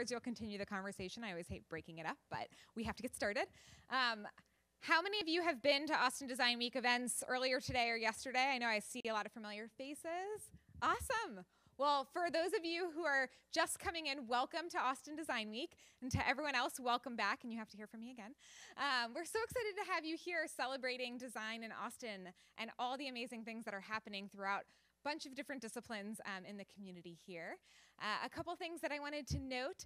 afterwards, you'll continue the conversation. I always hate breaking it up, but we have to get started. How many of you have been to Austin Design Week events earlier today or yesterday? I know I see a lot of familiar faces. Awesome. Well, for those of you who are just coming in, welcome to Austin Design Week. And to everyone else, welcome back, and you have to hear from me again. We're so excited to have you here celebrating design in Austin and all the amazing things that are happening throughout a bunch of different disciplines in the community here. A couple things that I wanted to note.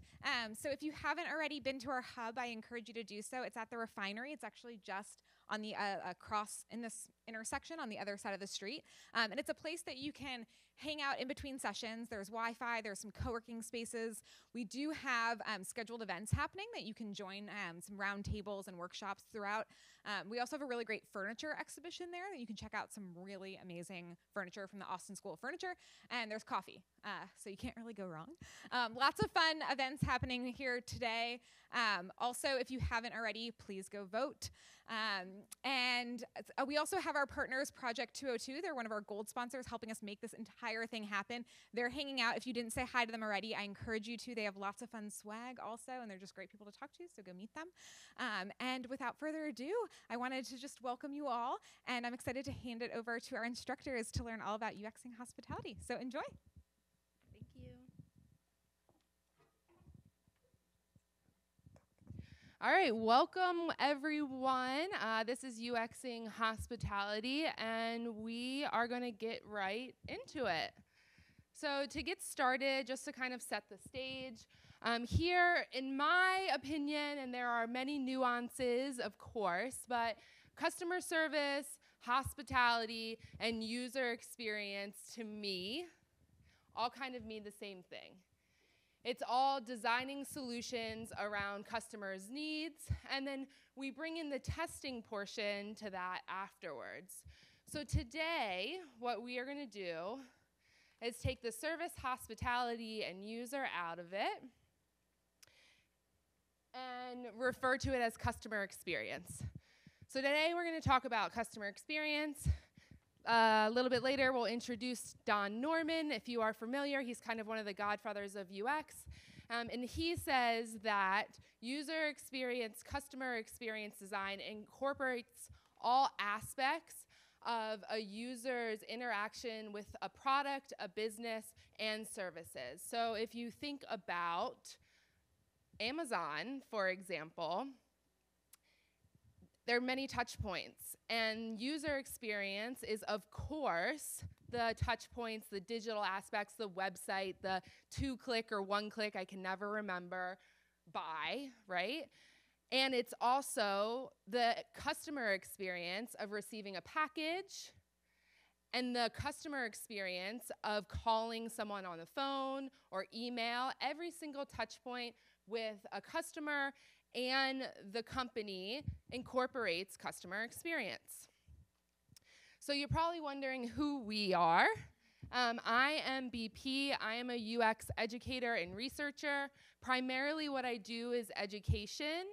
So if you haven't already been to our hub, I encourage you to do so. It's at the refinery. It's actually just on the across in this intersection on the other side of the street. And it's a place that you can hang out in between sessions. There's Wi-Fi. There's some co-working spaces. We do have scheduled events happening that you can join, some round tables and workshops throughout. We also have a really great furniture exhibition there that you can check out some really amazing furniture from the Austin School of Furniture. And there's coffee, so you can't really go wrong. Lots of fun events happening here today. Also, if you haven't already, please go vote. And we also have our partners, Project 202. They're one of our gold sponsors helping us make this entire thing happen. They're hanging out. If you didn't say hi to them already, I encourage you to. They have lots of fun swag also, and they're just great people to talk to, so go meet them. And without further ado, I wanted to just welcome you all, and I'm excited to hand it over to our instructors to learn all about UXing Hospitality. So enjoy. Thank you. All right, welcome everyone. This is UXing Hospitality, and we are going to get right into it. So to get started, just to kind of set the stage, here, in my opinion, and there are many nuances, of course, but customer service, hospitality, and user experience, to me, all kind of mean the same thing. It's all designing solutions around customers' needs, and then we bring in the testing portion to that afterwards. So today, what we are going to do is take the service, hospitality, and user out of it and refer to it as customer experience. So today, we're going to talk about customer experience. A little bit later, we'll introduce Don Norman. If you are familiar, he's kind of one of the godfathers of UX. And he says that user experience, customer experience design incorporates all aspects of a user's interaction with a product, a business, and services. So if you think about Amazon, for example, there are many touch points, and user experience is, of course, the touch points, the digital aspects, the website, the 2-click or 1-click, I can never remember, buy, right? And it's also the customer experience of receiving a package and the customer experience of calling someone on the phone or email. Every single touch point with a customer and the company incorporates customer experience. So you're probably wondering who we are. I am BP. I am a UX educator and researcher. Primarily what I do is education.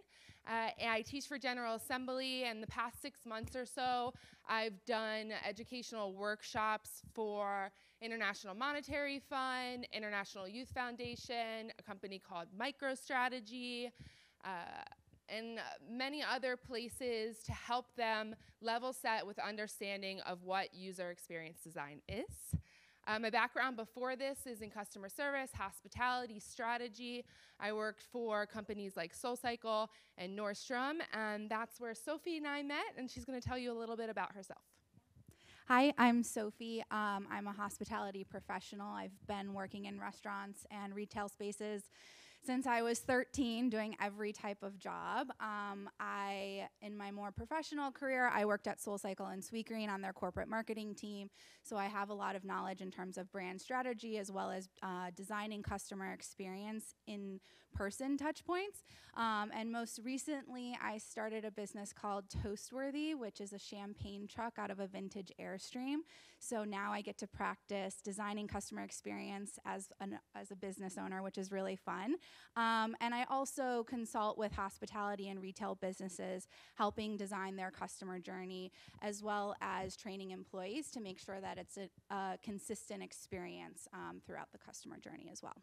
And I teach for General Assembly, and the past 6 months or so, I've done educational workshops for International Monetary Fund, International Youth Foundation, a company called MicroStrategy, and many other places to help them level set with understanding of what user experience design is. My background before this is in customer service, hospitality, strategy. I worked for companies like SoulCycle and Nordstrom, and that's where Sophie and I met, and she's going to tell you a little bit about herself. Hi, I'm Sophie. I'm a hospitality professional. I've been working in restaurants and retail spaces since I was 13, doing every type of job. In my more professional career, I worked at SoulCycle and Sweetgreen on their corporate marketing team, so I have a lot of knowledge in terms of brand strategy as well as designing customer experience in person touch points. And most recently, I started a business called Toastworthy, which is a champagne truck out of a vintage Airstream. So now I get to practice designing customer experience as a business owner, which is really fun. And I also consult with hospitality and retail businesses, helping design their customer journey, as well as training employees to make sure that it's a consistent experience throughout the customer journey as well.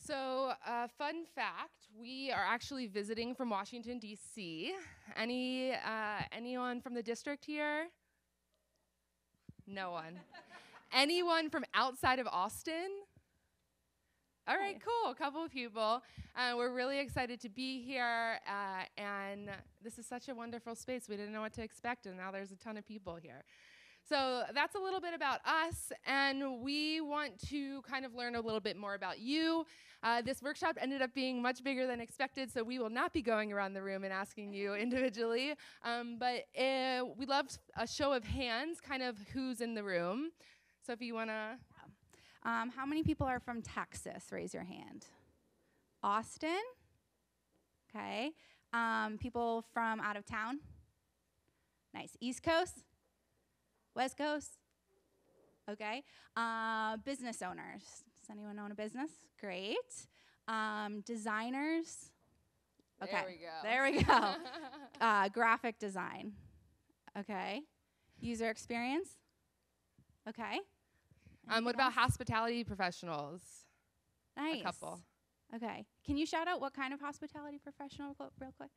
So, fun fact, we are actually visiting from Washington, D.C. Anyone from the district here? No one. Anyone from outside of Austin? All right, cool, a couple of people. We're really excited to be here, and this is such a wonderful space. We didn't know what to expect, and now there's a ton of people here. So that's a little bit about us, and we want to kind of learn a little bit more about you. This workshop ended up being much bigger than expected, so we will not be going around the room and asking you individually, but we loved a show of hands, kind of who's in the room. So if you want to... How many people are from Texas? Raise your hand. Austin? Okay. People from out of town? Nice. East Coast? West Coast? Okay. Business owners. Does anyone own a business? Great. Designers? Okay. There we go. There we go. Graphic design. Okay. User experience? Okay. What about hospitality professionals? Nice. A couple. Okay. Can you shout out what kind of hospitality professional real quick?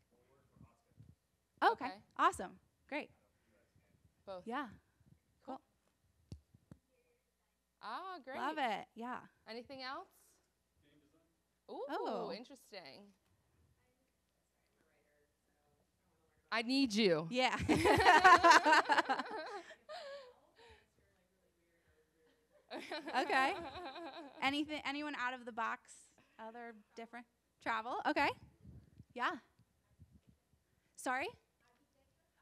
Oh, okay. Awesome. Great. Both. Yeah. Cool. Ah, great. Love it. Yeah. Anything else? Ooh, Oh. Interesting. I need you. Yeah. Okay. Anyone out of the box? Other different travel? Okay. Yeah. Sorry?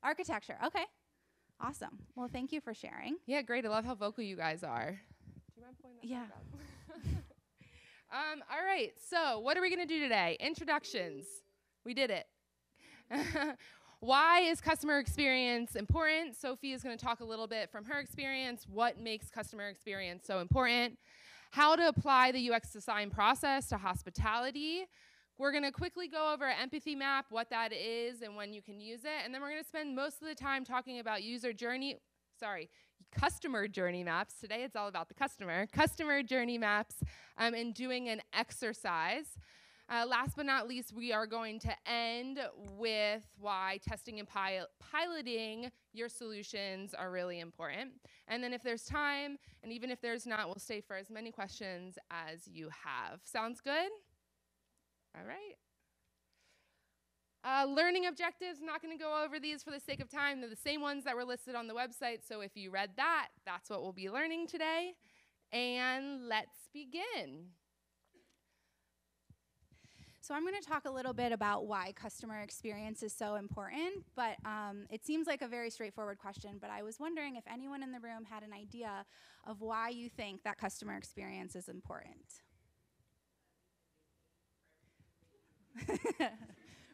Architecture. Okay. Awesome. Well, thank you for sharing. Yeah, great. I love how vocal you guys are. Do you mind pulling that back up? All right. So what are we going to do today? Introductions. We did it. Why is customer experience important? Sophie is going to talk a little bit from her experience, what makes customer experience so important, how to apply the UX design process to hospitality. We're going to quickly go over empathy map, what that is and when you can use it, and then we're going to spend most of the time talking about customer journey maps. Today it's all about the customer journey maps, and doing an exercise. Last but not least, we are going to end with why testing and piloting your solutions are really important. And then if there's time, and even if there's not, we'll stay for as many questions as you have. Sounds good? All right. Learning objectives, not going to go over these for the sake of time. They're the same ones that were listed on the website, so if you read that, that's what we'll be learning today. And let's begin. So I'm going to talk a little bit about why customer experience is so important, but it seems like a very straightforward question, but I was wondering if anyone in the room had an idea of why you think that customer experience is important.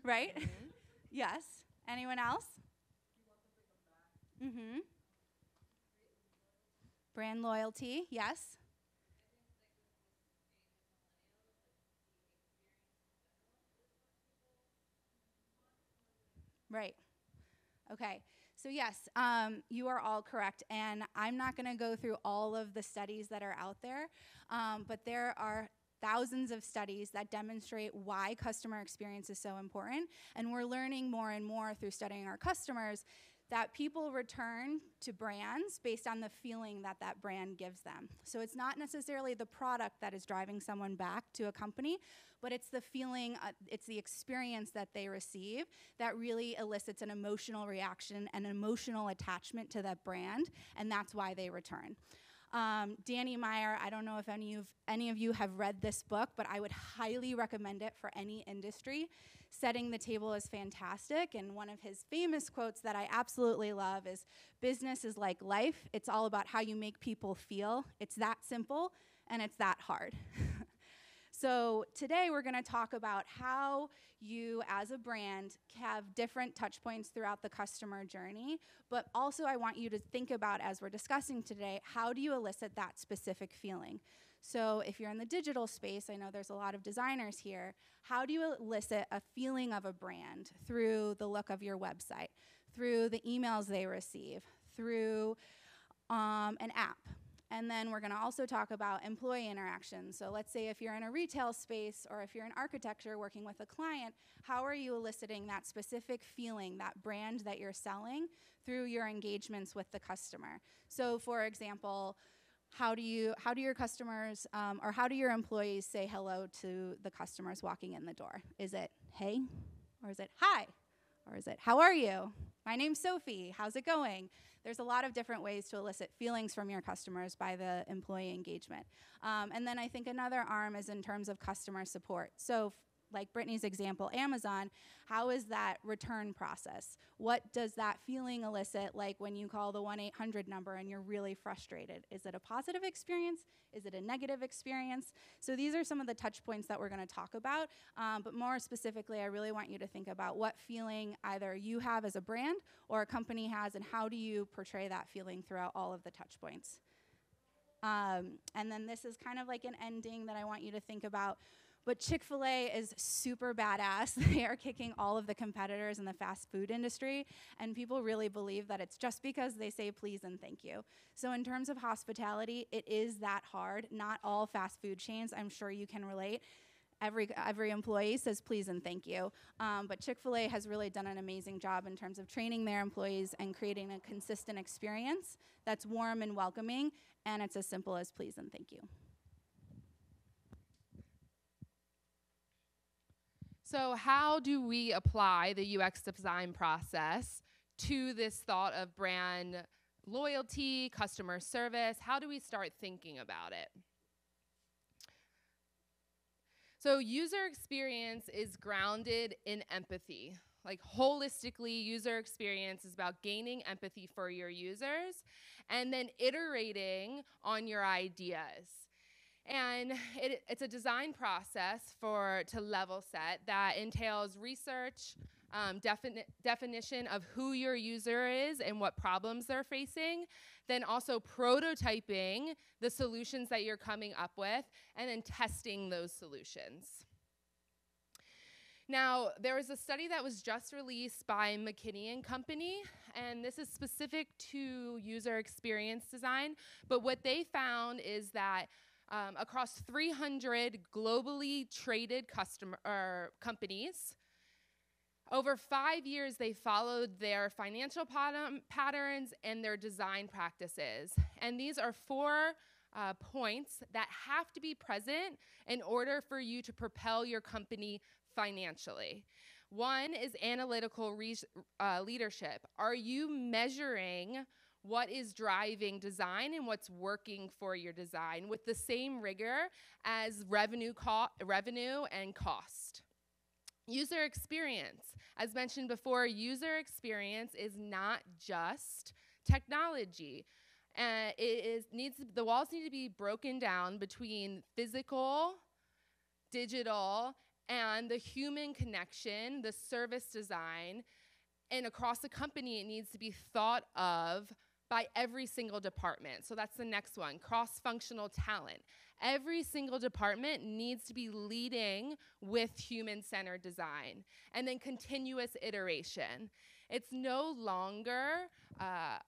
Right? Mm-hmm. Yes. Anyone else? Mm-hmm. Brand loyalty, yes. Right. Okay. So yes, you are all correct, and I'm not going to go through all of the studies that are out there, but there are thousands of studies that demonstrate why customer experience is so important, and we're learning more and more through studying our customers that people return to brands based on the feeling that that brand gives them. So it's not necessarily the product that is driving someone back to a company, but it's the feeling, it's the experience that they receive that really elicits an emotional reaction and an emotional attachment to that brand, and that's why they return. Danny Meyer, I don't know if any of you have read this book, but I would highly recommend it for any industry. Setting the Table is fantastic, and one of his famous quotes that I absolutely love is, "Business is like life. It's all about how you make people feel. It's that simple, and it's that hard." So today we're going to talk about how you as a brand have different touch points throughout the customer journey, but also I want you to think about, as we're discussing today, how do you elicit that specific feeling? So if you're in the digital space, I know there's a lot of designers here, how do you elicit a feeling of a brand through the look of your website, through the emails they receive, through an app? And then we're going to also talk about employee interaction. So let's say if you're in a retail space or if you're in architecture working with a client, how are you eliciting that specific feeling, that brand that you're selling through your engagements with the customer? So for example, how do your customers or how do your employees say hello to the customers walking in the door? Is it hey, or is it hi, or is it how are you? My name's Sophie, how's it going? There's a lot of different ways to elicit feelings from your customers by the employee engagement. And then I think another arm is in terms of customer support. So like Brittany's example, Amazon, how is that return process? What does that feeling elicit like when you call the 1-800 number and you're really frustrated? Is it a positive experience? Is it a negative experience? So these are some of the touch points that we're going to talk about. But more specifically, I really want you to think about what feeling either you have as a brand or a company has, and how do you portray that feeling throughout all of the touch points. And then this is kind of like an ending that I want you to think about. But Chick-fil-A is super badass. They are kicking all of the competitors in the fast food industry, and people really believe that it's just because they say please and thank you. So in terms of hospitality, it is that hard. Not all fast food chains, I'm sure you can relate. Every employee says please and thank you. But Chick-fil-A has really done an amazing job in terms of training their employees and creating a consistent experience that's warm and welcoming, and it's as simple as please and thank you. So how do we apply the UX design process to this thought of brand loyalty, customer service? How do we start thinking about it? So user experience is grounded in empathy. Like holistically, user experience is about gaining empathy for your users and then iterating on your ideas. And it's a design process to level set that entails research, definition of who your user is and what problems they're facing, then also prototyping the solutions that you're coming up with, and then testing those solutions. Now, there was a study that was just released by McKinney & Company, and this is specific to user experience design, but what they found is that across 300 globally traded companies, over 5 years, they followed their financial patterns and their design practices. And these are 4 points that have to be present in order for you to propel your company financially. One is analytical leadership. Are you measuring what is driving design and what's working for your design with the same rigor as revenue and cost? User experience. As mentioned before, user experience is not just technology. The walls need to be broken down between physical, digital, and the human connection, the service design. And across the company, it needs to be thought of by every single department. So that's the next one, cross-functional talent. Every single department needs to be leading with human-centered design. And then continuous iteration. It's no longer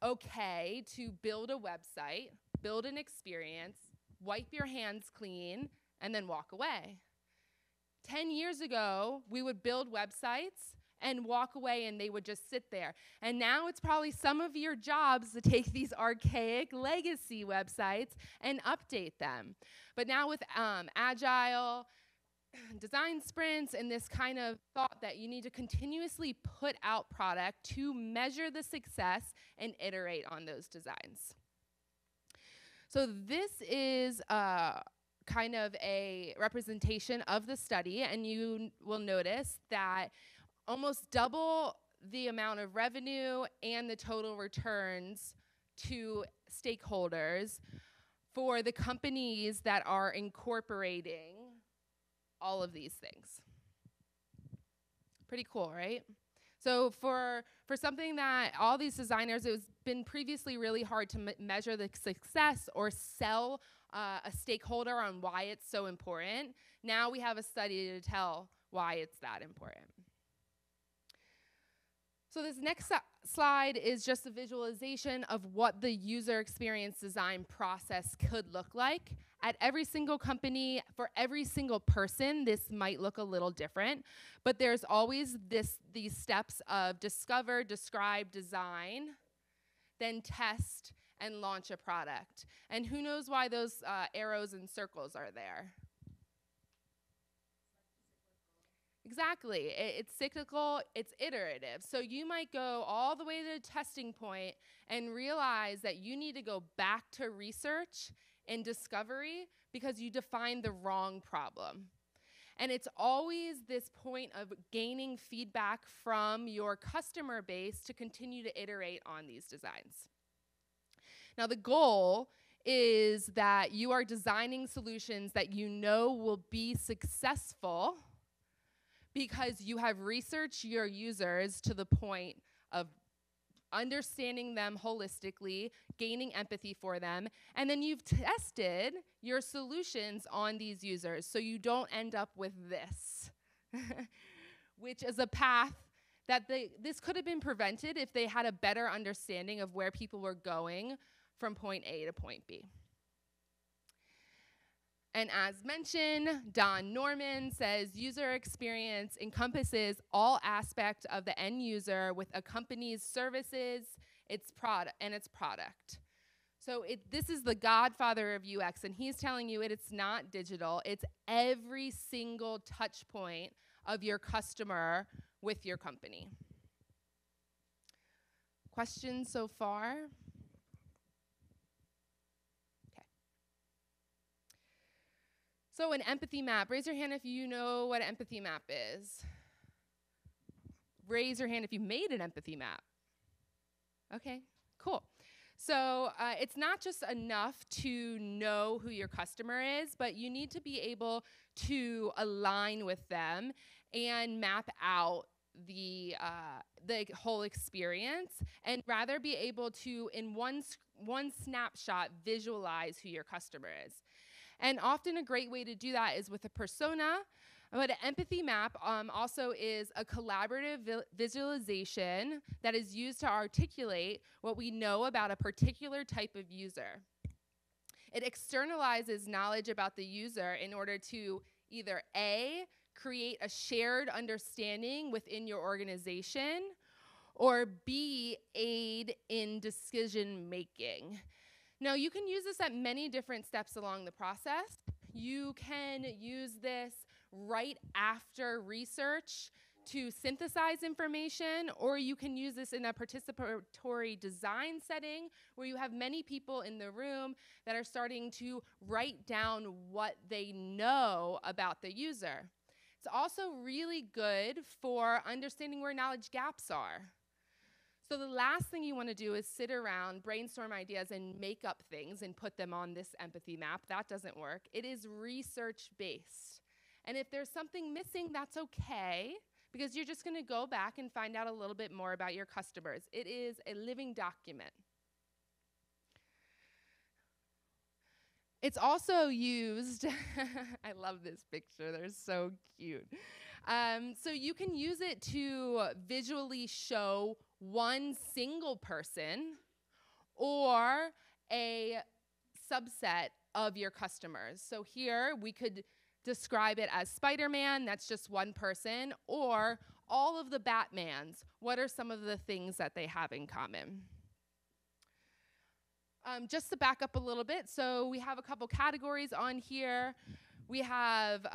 okay to build a website, build an experience, wipe your hands clean, and then walk away. 10 years ago, we would build websites and walk away, and they would just sit there. And now it's probably some of your jobs to take these archaic legacy websites and update them. But now with agile design sprints and this kind of thought that you need to continuously put out product to measure the success and iterate on those designs. So this is kind of a representation of the study, and you will notice that almost double the amount of revenue and the total returns to stakeholders for the companies that are incorporating all of these things. Pretty cool, right? So for something that all these designers, it was been previously really hard to measure the success or sell a stakeholder on why it's so important. Now we have a study to tell why it's that important. So this next slide is just a visualization of what the user experience design process could look like. At every single company, for every single person, this might look a little different, but there's always these steps of discover, describe, design, then test, and launch a product. And who knows why those arrows and circles are there? Exactly. It's cyclical, it's iterative. So you might go all the way to the testing point and realize that you need to go back to research and discovery because you defined the wrong problem. And it's always this point of gaining feedback from your customer base to continue to iterate on these designs. Now, the goal is that you are designing solutions that you know will be successful because you have researched your users to the point of understanding them holistically, gaining empathy for them, and then you've tested your solutions on these users so you don't end up with this, which is a path that this could have been prevented if they had a better understanding of where people were going from point A to point B. And as mentioned, Don Norman says user experience encompasses all aspects of the end user with a company's services, its product. So this is the godfather of UX, and he's telling you it's not digital. It's every single touch point of your customer with your company. Questions so far? So an empathy map, raise your hand if you know what an empathy map is. Raise your hand if you made an empathy map. Okay, cool. So it's not just enough to know who your customer is, but you need to be able to align with them and map out the whole experience, and rather be able to, in one snapshot, visualize who your customer is. And often a great way to do that is with a persona, but an empathy map also is a collaborative visualization that is used to articulate what we know about a particular type of user. It externalizes knowledge about the user in order to either A, create a shared understanding within your organization, or B, aid in decision making. Now, you can use this at many different steps along the process. You can use this right after research to synthesize information, or you can use this in a participatory design setting where you have many people in the room that are starting to write down what they know about the user. It's also really good for understanding where knowledge gaps are. So the last thing you want to do is sit around, brainstorm ideas, and make up things and put them on this empathy map. That doesn't work. It is research-based. And if there's something missing, that's okay, because you're just going to go back and find out a little bit more about your customers. It is a living document. It's also used, I love this picture, they're so cute. So you can use it to visually show one single person or a subset of your customers. So here we could describe it as Spider-Man, that's just one person, or all of the Batmans. What are some of the things that they have in common? Just to back up a little bit, so we have a couple categories on here. We have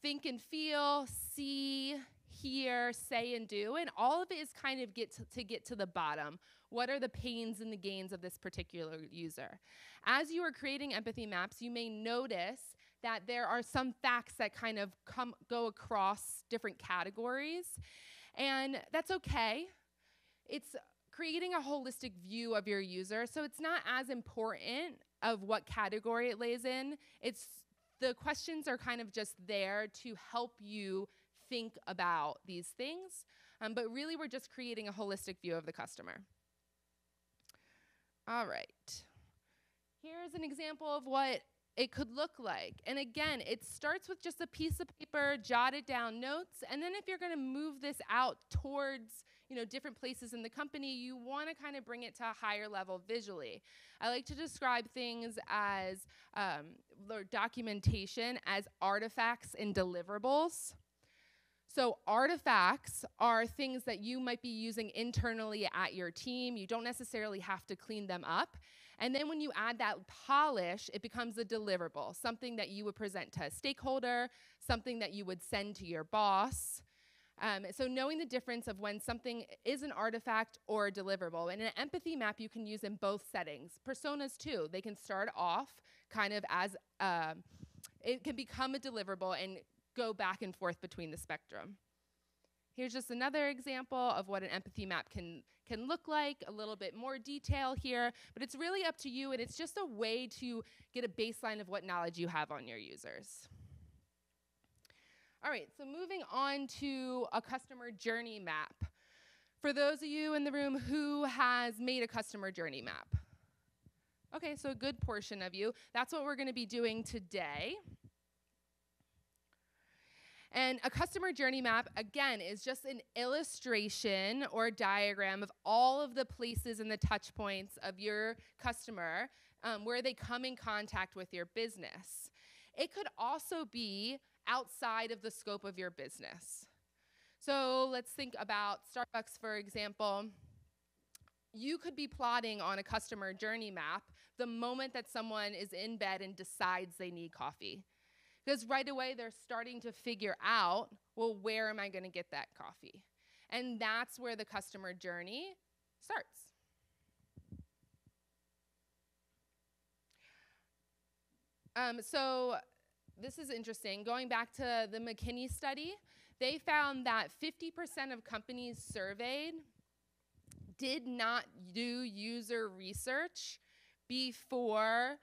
think and feel, see, hear, say, and do, and all of it is kind of get to the bottom. What are the pains and the gains of this particular user? As you are creating empathy maps, you may notice that there are some facts that kind of go across different categories, and that's okay. It's creating a holistic view of your user, so it's not as important of what category it lays in. The questions are kind of just there to help you think about these things, but really we're just creating a holistic view of the customer. All right. Here's an example of what it could look like. And again, it starts with just a piece of paper, jotted down notes, and then if you're going to move this out towards, different places in the company, you want to kind of bring it to a higher level visually. I like to describe things as or documentation as artifacts and deliverables. So artifacts are things that you might be using internally at your team. You don't necessarily have to clean them up. And then when you add that polish, it becomes a deliverable, something that you would present to a stakeholder, something that you would send to your boss. So knowing the difference of when something is an artifact or a deliverable. And an empathy map you can use in both settings. Personas too, they can start off kind of as, it can become a deliverable and go back and forth between the spectrum. Here's just another example of what an empathy map can look like, a little bit more detail here, but it's really up to you, and it's just a way to get a baseline of what knowledge you have on your users. All right, so moving on to a customer journey map. For those of you in the room who has made a customer journey map. Okay, so a good portion of you. That's what we're going to be doing today. And a customer journey map, again, is just an illustration or diagram of all of the places and the touch points of your customer where they come in contact with your business. It could also be outside of the scope of your business. So let's think about Starbucks, for example. You could be plotting on a customer journey map the moment that someone is in bed and decides they need coffee. Because right away, they're starting to figure out, well, where am I going to get that coffee? And that's where the customer journey starts. So this is interesting. Going back to the McKinney study, they found that 50% of companies surveyed did not do user research before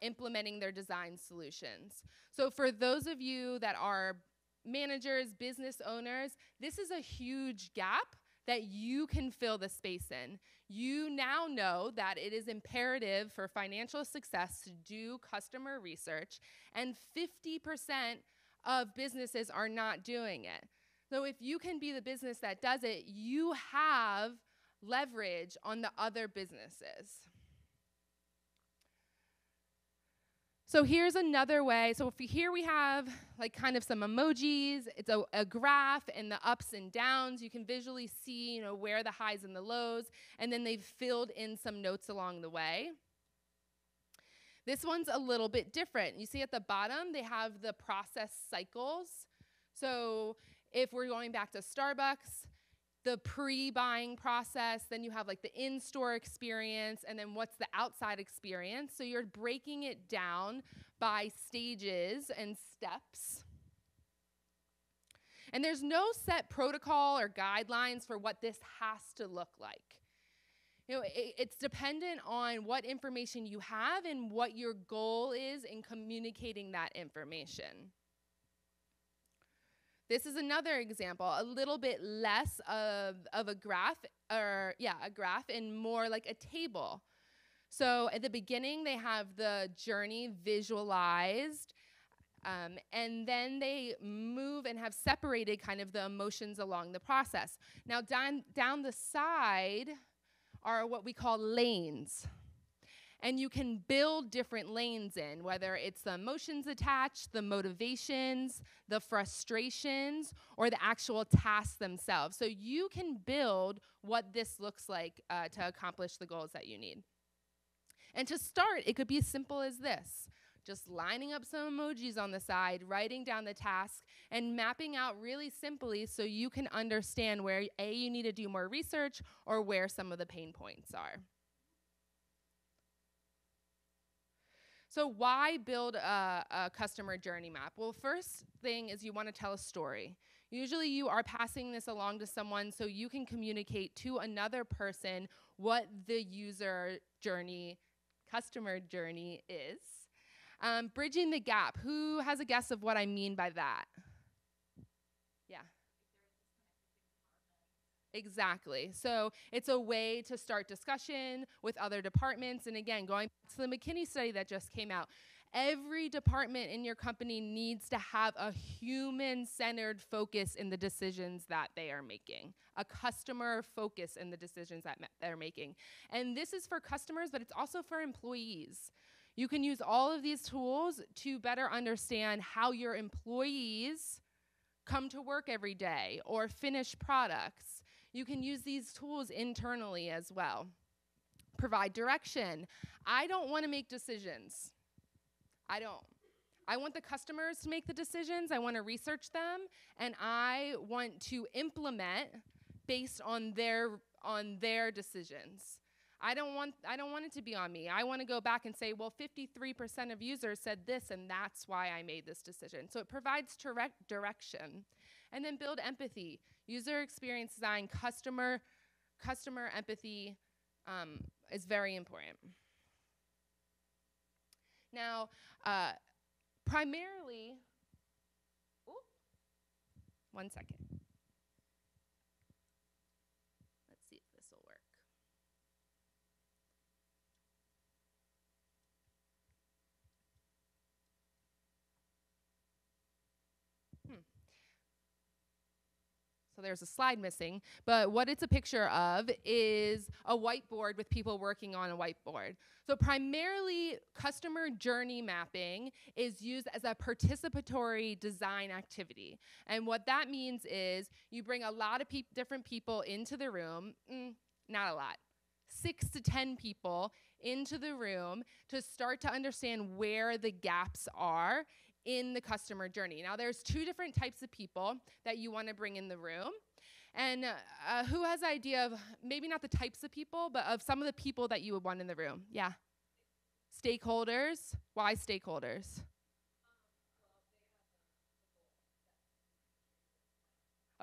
implementing their design solutions. So for those of you that are managers, business owners, this is a huge gap that you can fill the space in. You now know that it is imperative for financial success to do customer research, and 50% of businesses are not doing it. So if you can be the business that does it, you have leverage on the other businesses. So here's another way. So here we have like kind of some emojis. It's a graph and the ups and downs. You can visually see, where the highs and the lows, and then they've filled in some notes along the way. This one's a little bit different. You see at the bottom, they have the process cycles. So if we're going back to Starbucks, the pre-buying process, then you have like the in-store experience, and then what's the outside experience. So you're breaking it down by stages and steps. And there's no set protocol or guidelines for what this has to look like. It's dependent on what information you have and what your goal is in communicating that information. This is another example, a little bit less of a graph, a graph and more like a table. So at the beginning, they have the journey visualized, and then they move and have separated kind of the emotions along the process. Now down the side are what we call lanes. And you can build different lanes in, whether it's the emotions attached, the motivations, the frustrations, or the actual tasks themselves. So you can build what this looks like to accomplish the goals that you need. And to start, it could be as simple as this. Just lining up some emojis on the side, writing down the task, and mapping out really simply so you can understand where, A, you need to do more research, or where some of the pain points are. So why build a customer journey map? Well, first thing is you want to tell a story. Usually you are passing this along to someone so you can communicate to another person what the customer journey is. Bridging the gap. Who has a guess of what I mean by that? Yeah. Exactly. So it's a way to start discussion with other departments. And again, going back to the McKinney study that just came out, Every department in your company needs to have a human-centered focus in the decisions that they are making, a customer focus in the decisions that they're making. And this is for customers, but it's also for employees. You can use all of these tools to better understand how your employees come to work every day or finish products. You can use these tools internally as well. Provide direction. I don't want to make decisions. I don't. I want the customers to make the decisions. I want to research them, and I want to implement based on their decisions. I don't want it to be on me. I want to go back and say, well, 53% of users said this, and that's why I made this decision. So it provides direction. And then build empathy. User experience design, customer empathy is very important. Now, primarily, one second. Let's see if this will work. So there's a slide missing, but what it's a picture of is a whiteboard with people working on a whiteboard. So primarily, customer journey mapping is used as a participatory design activity. And what that means is you bring a lot of different people into the room, not a lot, 6 to 10 people into the room to start to understand where the gaps are in the customer journey. Now, there's 2 different types of people that you want to bring in the room. And who has an idea of, maybe not the types of people, but of some of the people that you would want in the room? Yeah. Stakeholders. Why stakeholders?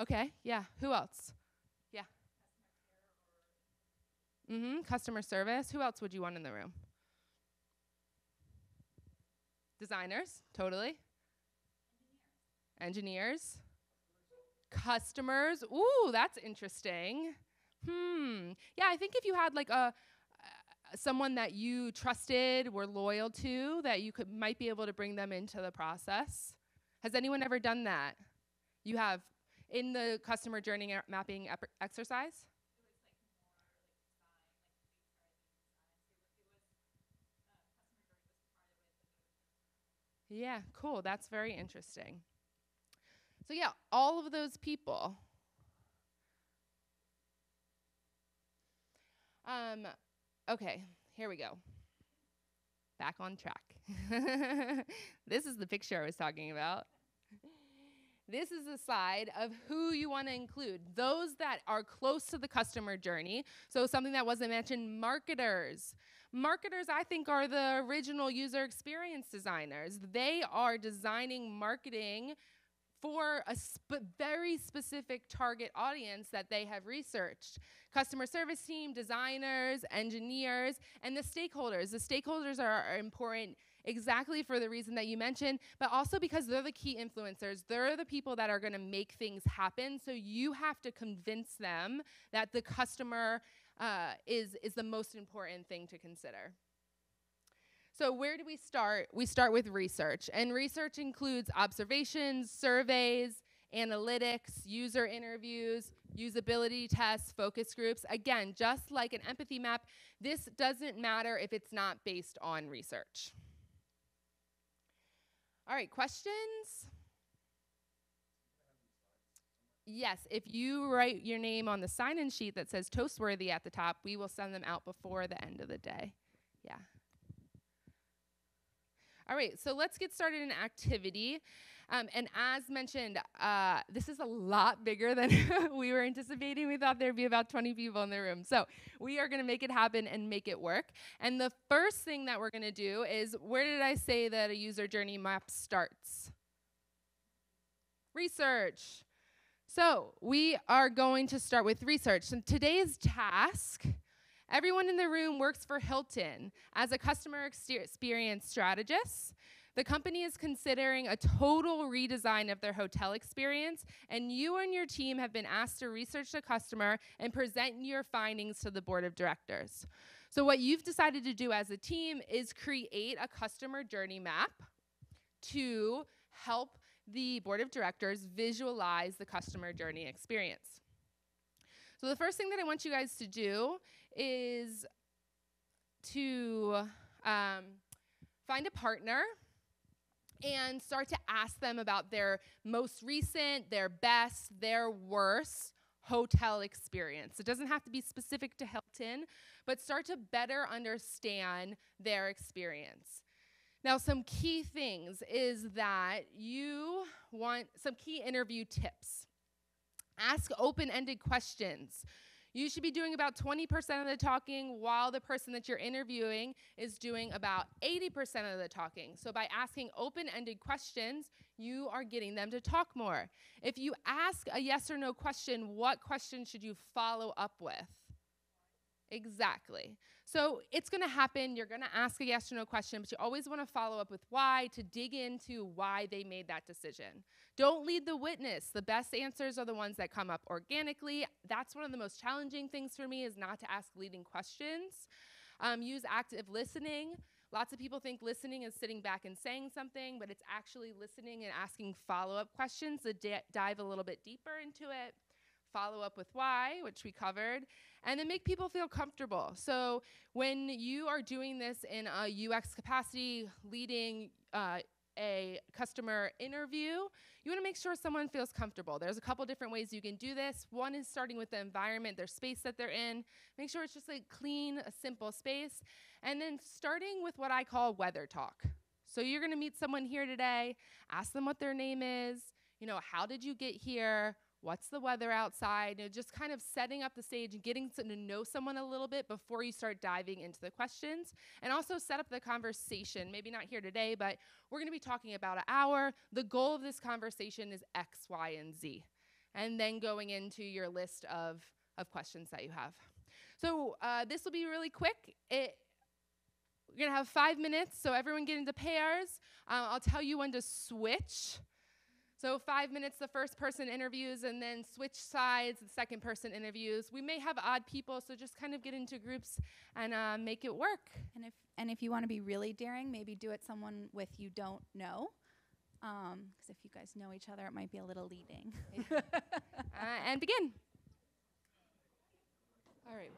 Okay, yeah. Who else? Yeah. Customer service. Who else would you want in the room? Designers, totally. Engineers. Customers. Ooh, that's interesting. Yeah, I think if you had like someone that you trusted, were loyal to, that you might be able to bring them into the process. Has anyone ever done that? You have in the customer journey mapping exercise? Yeah, cool. That's very interesting. So yeah, all of those people. Okay, here we go. Back on track. This is the picture I was talking about. This is a slide of who you want to include. Those that are close to the customer journey. So something that wasn't mentioned, marketers. Marketers, I think, are the original user experience designers. They are designing marketing for a very specific target audience that they have researched. Customer service team, designers, engineers, and the stakeholders. The stakeholders are important exactly for the reason that you mentioned, but also because they're the key influencers. They're the people that are going to make things happen. So you have to convince them that the customer is the most important thing to consider. So where do we start? We start with research. And research includes observations, surveys, analytics, user interviews, usability tests, focus groups. Again, just like an empathy map, this doesn't matter if it's not based on research. All right, questions? Yes, if you write your name on the sign-in sheet that says Toastworthy at the top, we will send them out before the end of the day. Yeah. All right, so let's get started in activity. And as mentioned, this is a lot bigger than we were anticipating. We thought there'd be about 20 people in the room. So we are going to make it happen and make it work. And the first thing that we're going to do is, where did I say that a user journey map starts? Research. So we are going to start with research. And today's task, everyone in the room works for Hilton as a customer experience strategist. The company is considering a total redesign of their hotel experience, and you and your team have been asked to research the customer and present your findings to the board of directors. So what you've decided to do as a team is create a customer journey map to help the board of directors visualize the customer journey experience. So the first thing that I want you guys to do is to find a partner and start to ask them about their most recent, their best, their worst hotel experience. It doesn't have to be specific to Hilton, but start to better understand their experience. Now, some key things is that you want some key interview tips. Ask open-ended questions. You should be doing about 20% of the talking while the person that you're interviewing is doing about 80% of the talking. So by asking open-ended questions, you are getting them to talk more. If you ask a yes or no question, what question should you follow up with? Exactly. So it's going to happen. You're going to ask a yes or no question, but you always want to follow up with why to dig into why they made that decision. Don't lead the witness. The best answers are the ones that come up organically. That's one of the most challenging things for me is not to ask leading questions. Use active listening. Lots of people think listening is sitting back and saying something, but it's actually listening and asking follow-up questions to dive a little bit deeper into it. Follow up with why, which we covered, and then make people feel comfortable. So when you are doing this in a UX capacity, leading a customer interview, you want to make sure someone feels comfortable. There's a couple different ways you can do this. One is starting with the environment, their space that they're in. Make sure it's just like clean, a simple space. And then starting with what I call weather talk. So you're going to meet someone here today, ask them what their name is, how did you get here? What's the weather outside? Just kind of setting up the stage and getting to know someone a little bit before you start diving into the questions. And also set up the conversation. Maybe not here today, but we're going to be talking about an hour. The goal of this conversation is X, Y, and Z. And then going into your list of questions that you have. So this will be really quick. We're going to have 5 minutes, so everyone get into pairs. I'll tell you when to switch. So 5 minutes, the first person interviews, and then switch sides, the second person interviews. We may have odd people, so just kind of get into groups and make it work. And if you want to be really daring, maybe do it someone with you don't know. Because if you guys know each other, it might be a little leading. And begin. All right.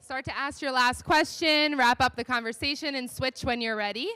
Start to ask your last question, wrap up the conversation, and switch when you're ready.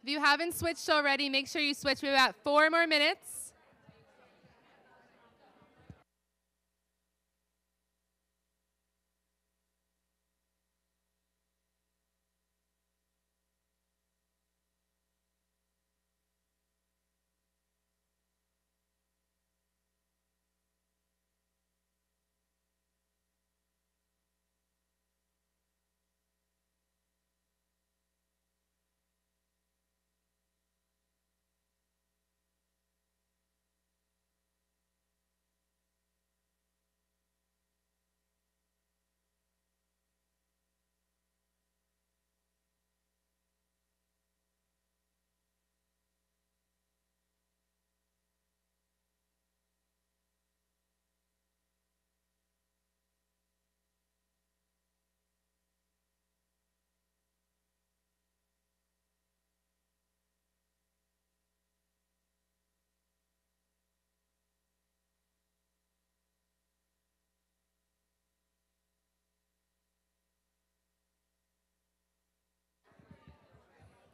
If you haven't switched already, make sure you switch. We have about 4 more minutes.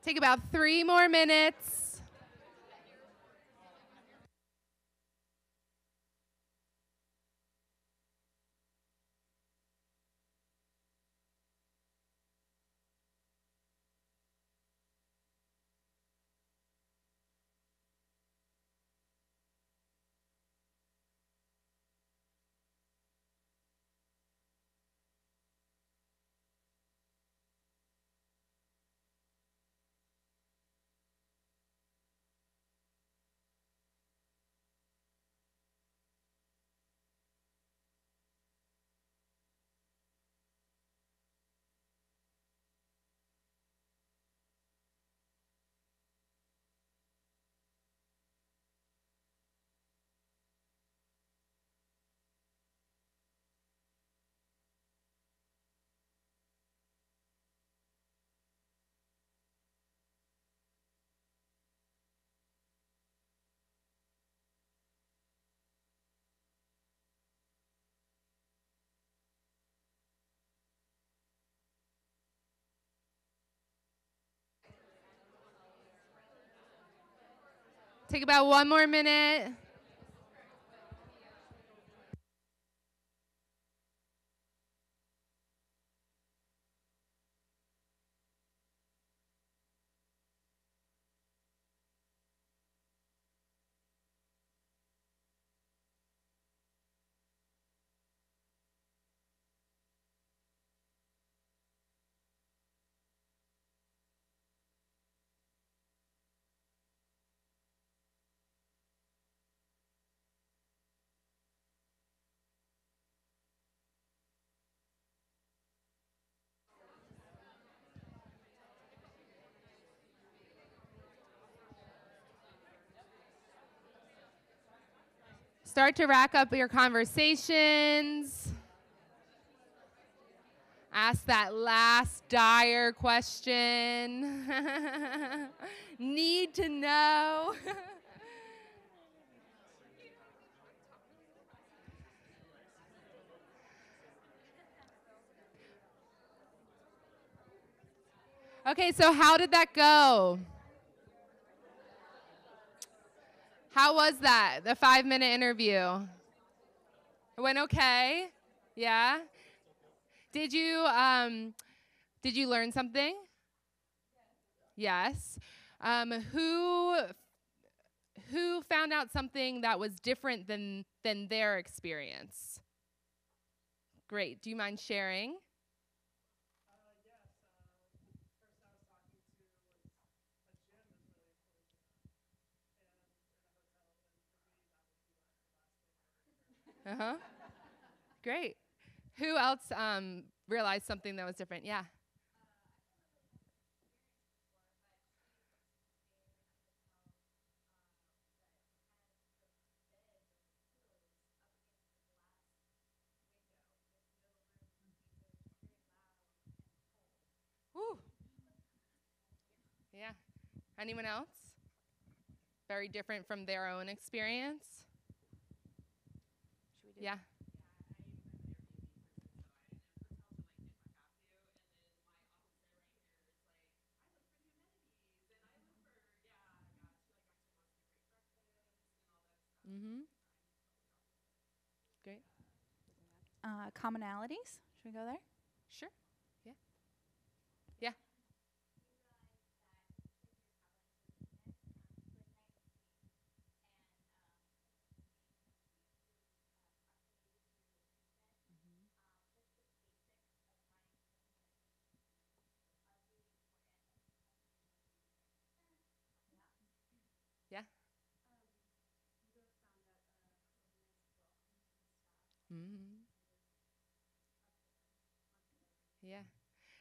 Take about 3 more minutes. Take about 1 more minute. Start to rack up your conversations. Ask that last dire question. Need to know. Okay, so how did that go? How was that, the 5-minute interview? It went okay? Yeah? Did you learn something? Yes. Who found out something that was different than their experience? Great. Do you mind sharing? Uh-huh. Great. Who else realized something that was different? Yeah. Woo. Yeah. Anyone else? Very different from their own experience? Yeah. Mm-hmm. Great. Commonalities. Should we go there? Sure. Yeah. Yeah. Yeah. Mm-hmm. Yeah.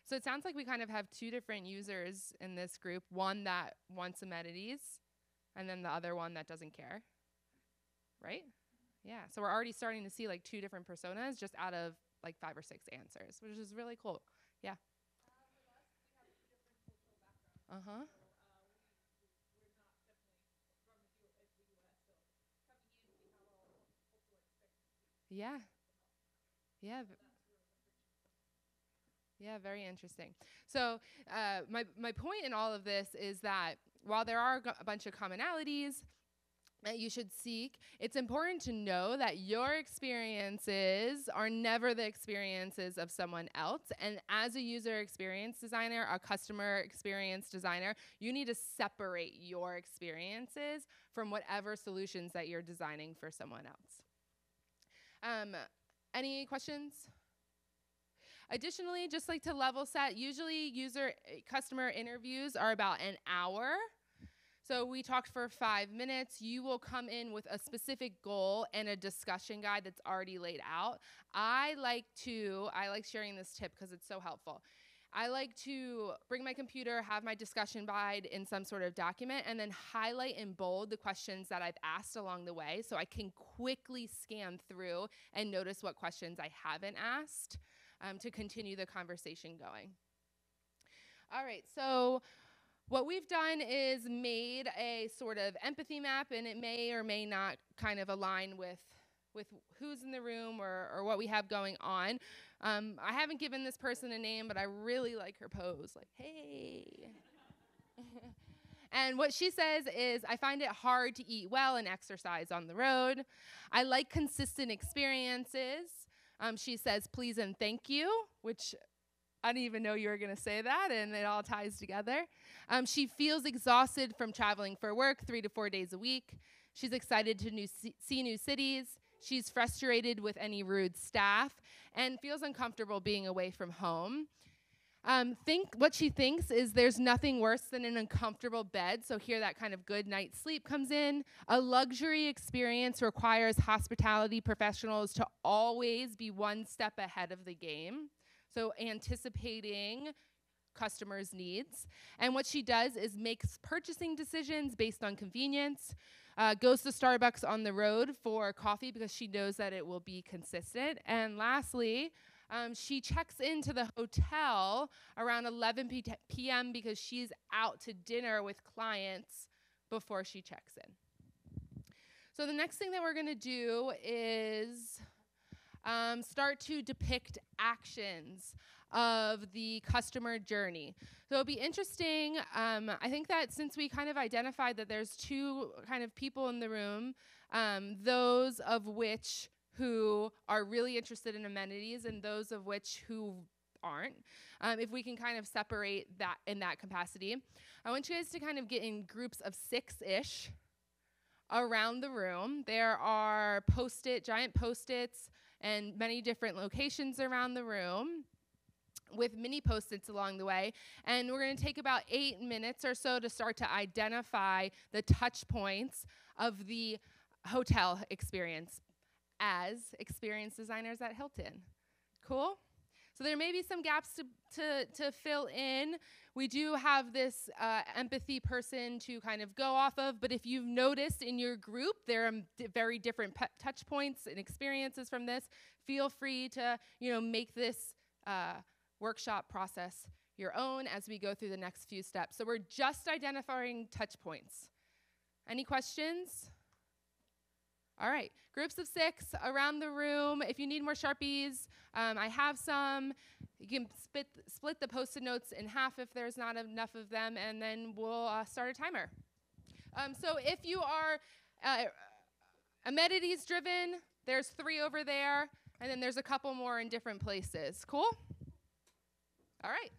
So it sounds like we kind of have two different users in this group, one that wants amenities and then the other one that doesn't care. Right? Yeah. So we're already starting to see like two different personas just out of like 5 or 6 answers, which is really cool. Yeah. Uh-huh. Yeah. Yeah. Yeah, very interesting. So my point in all of this is that while there are a bunch of commonalities that you should seek, it's important to know that your experiences are never the experiences of someone else. And as a user experience designer, a customer experience designer, you need to separate your experiences from whatever solutions that you're designing for someone else. Any questions? Additionally, just like to level set, usually customer interviews are about an hour. So we talked for 5 minutes. You will come in with a specific goal and a discussion guide that's already laid out. I like sharing this tip because it's so helpful. I like to bring my computer, have my discussion guide in some sort of document, and then highlight in bold the questions that I've asked along the way so I can quickly scan through and notice what questions I haven't asked to continue the conversation going. All right, so what we've done is made a sort of empathy map, and it may or may not kind of align with who's in the room or what we have going on. I haven't given this person a name, but I really like her pose, like, hey. And what she says is, I find it hard to eat well and exercise on the road. I like consistent experiences. She says, please and thank you, which I didn't even know you were going to say that, and it all ties together. She feels exhausted from traveling for work 3 to 4 days a week. She's excited to see new cities. She's frustrated with any rude staff and feels uncomfortable being away from home. What she thinks is there's nothing worse than an uncomfortable bed, so here that kind of good night's sleep comes in. A luxury experience requires hospitality professionals to always be one step ahead of the game, so anticipating customers' needs. And what she does is makes purchasing decisions based on convenience. goes to Starbucks on the road for coffee because she knows that it will be consistent. And lastly, she checks into the hotel around 11 p.m. because she's out to dinner with clients before she checks in. So the next thing that we're going to do is start to depict actions of the customer journey. So it'll be interesting. I think that since we kind of identified that there's two kind of people in the room, those of which who are really interested in amenities and those of which who aren't, if we can kind of separate that in that capacity. I want you guys to kind of get in groups of 6-ish around the room. There are giant Post-its and many different locations around the room with mini Post-its along the way. And we're going to take about 8 minutes or so to start to identify the touch points of the hotel experience as experience designers at Hilton. Cool? So there may be some gaps to fill in. We do have this empathy person to kind of go off of, but if you've noticed in your group there are very different touch points and experiences from this, feel free to make this workshop process your own as we go through the next few steps. So we're just identifying touch points. Any questions? All right, groups of 6 around the room. If you need more Sharpies, I have some. You can split the Post-it notes in half if there's not enough of them, and then we'll start a timer. So if you are amenities driven, there's 3 over there, and then there's a couple more in different places. Cool? All right.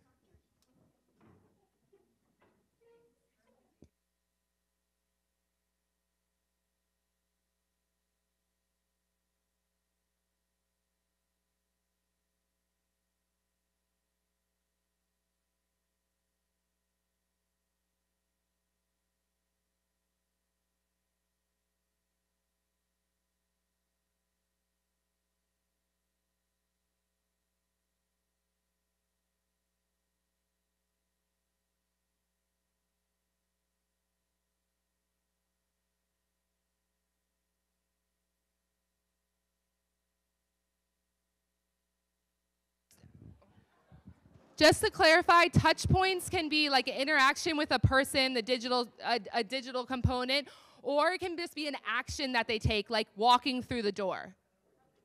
Just to clarify, touch points can be like an interaction with a person, a digital component, or it can just be an action that they take, like walking through the door.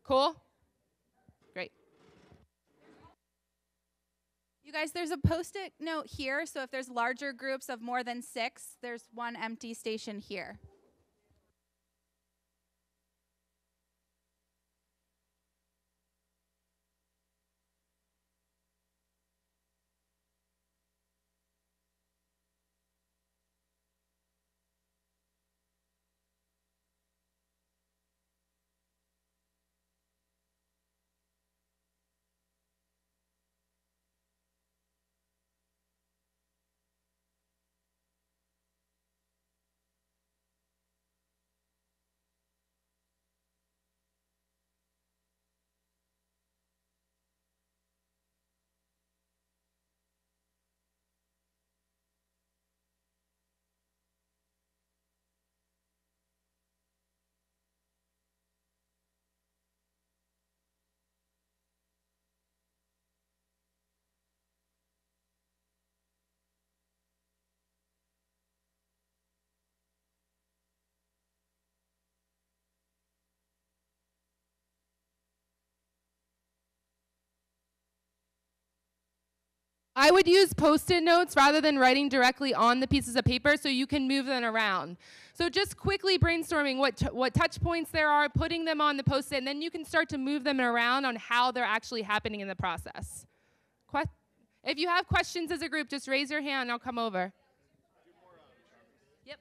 Cool? Great. You guys, there's a Post-it note here, so if there's larger groups of more than 6, there's one empty station here. I would use Post-it notes rather than writing directly on the pieces of paper so you can move them around. So just quickly brainstorming what touch points there are, putting them on the Post-it, and then you can start to move them around on how they're actually happening in the process. If you have questions as a group, just raise your hand and I'll come over. Yep.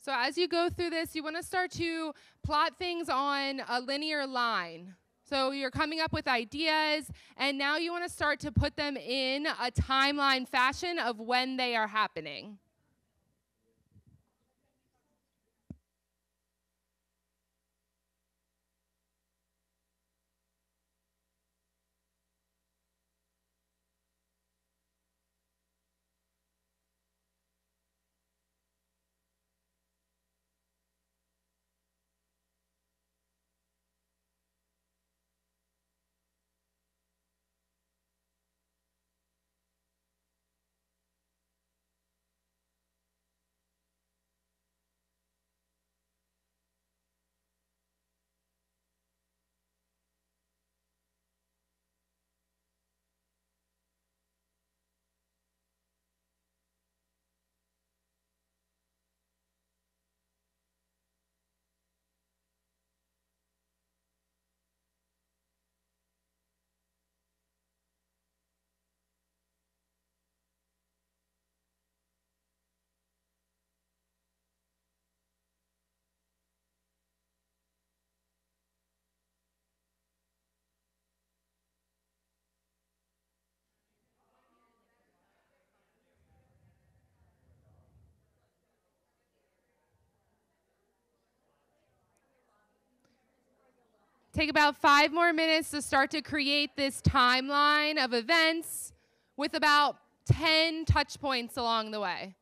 So as you go through this, you want to start to plot things on a linear line. So you're coming up with ideas, and now you want to start to put them in a timeline fashion of when they are happening. Take about 5 more minutes to start to create this timeline of events with about 10 touch points along the way.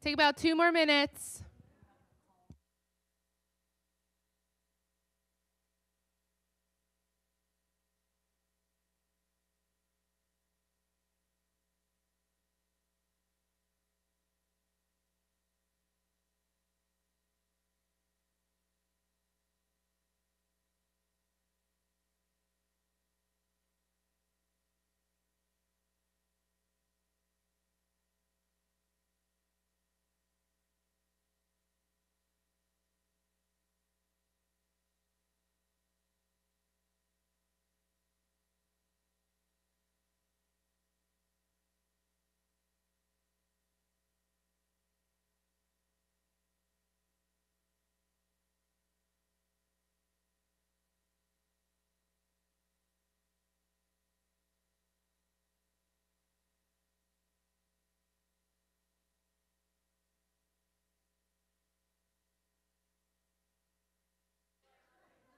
Take about 2 more minutes.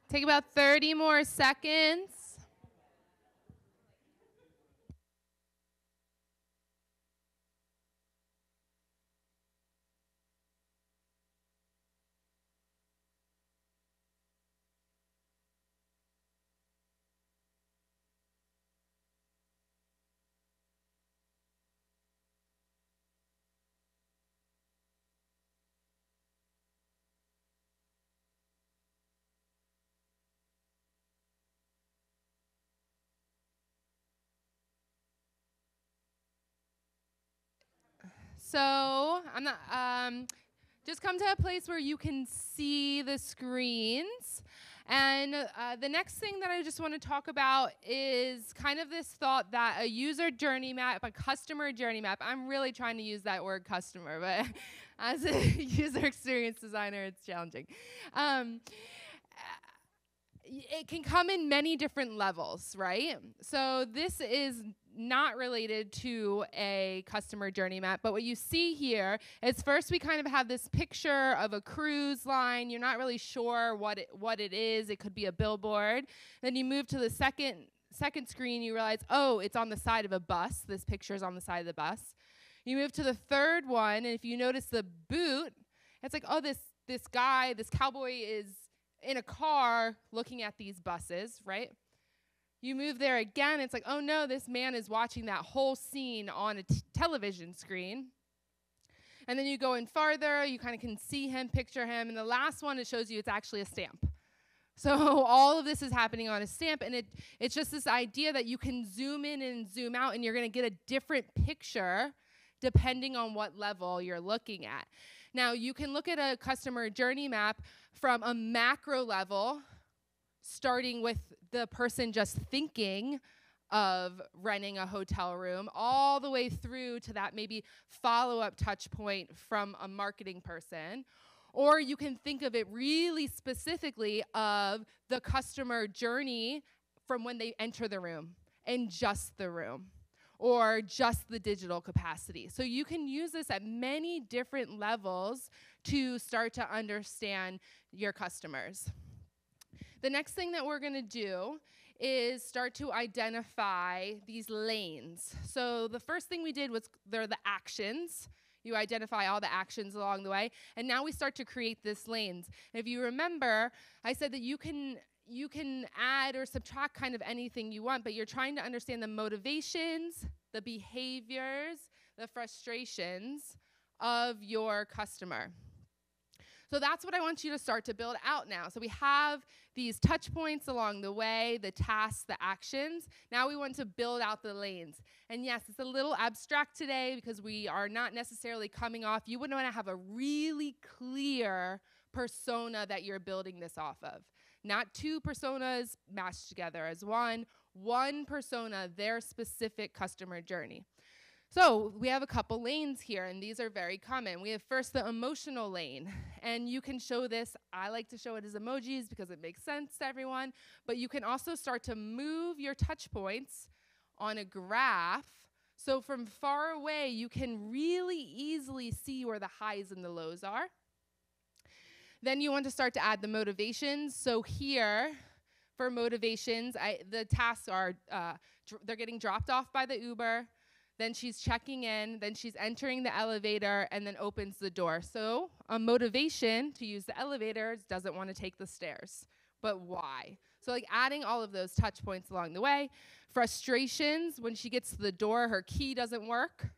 Take about 30 more seconds. So I'm not, just come to a place where you can see the screens. And the next thing that I just want to talk about is kind of this thought that a user journey map, a customer journey map, I'm really trying to use that word customer, but as a user experience designer, it's challenging. It can come in many different levels, right? So this is not related to a customer journey map, but what you see here is first we kind of have this picture of a cruise line. You're not really sure what it is. It could be a billboard. Then you move to the second screen, you realize, oh, it's on the side of a bus. This picture is on the side of the bus. You move to the third one, and if you notice the boot, it's like, oh, this cowboy is in a car looking at these buses, right? You move there again, it's like, oh no, this man is watching that whole scene on a television screen. And then you go in farther, you kind of can see him, picture him, and the last one, it shows you it's actually a stamp. So all of this is happening on a stamp, and it's just this idea that you can zoom in and zoom out, and you're going to get a different picture depending on what level you're looking at. Now, you can look at a customer journey map from a macro level, starting with the person just thinking of renting a hotel room, all the way through to that maybe follow-up touch point from a marketing person. Or you can think of it really specifically of the customer journey from when they enter the room and just the room, or just the digital capacity. So you can use this at many different levels to start to understand your customers. The next thing that we're going to do is start to identify these lanes. So the first thing we did was they're the actions. You identify all the actions along the way. And now we start to create this lanes. And if you remember, I said that you can add or subtract kind of anything you want, but you're trying to understand the motivations, the behaviors, the frustrations of your customer. So that's what I want you to start to build out now. So we have these touch points along the way, the tasks, the actions. Now we want to build out the lanes. And yes, it's a little abstract today because we are not necessarily coming off. You would want to have a really clear persona that you're building this off of. Not two personas mashed together as one persona, their specific customer journey. So we have a couple lanes here, and these are very common. We have first the emotional lane, and you can show this. I like to show it as emojis because it makes sense to everyone, but you can also start to move your touch points on a graph. So from far away, you can really easily see where the highs and the lows are. Then you want to start to add the motivations. So here, for motivations, the tasks are, they're getting dropped off by the Uber, then she's checking in, then she's entering the elevator, and then opens the door. So a motivation to use the elevator doesn't want to take the stairs. But why? So like adding all of those touch points along the way. Frustrations, when she gets to the door, her key doesn't work.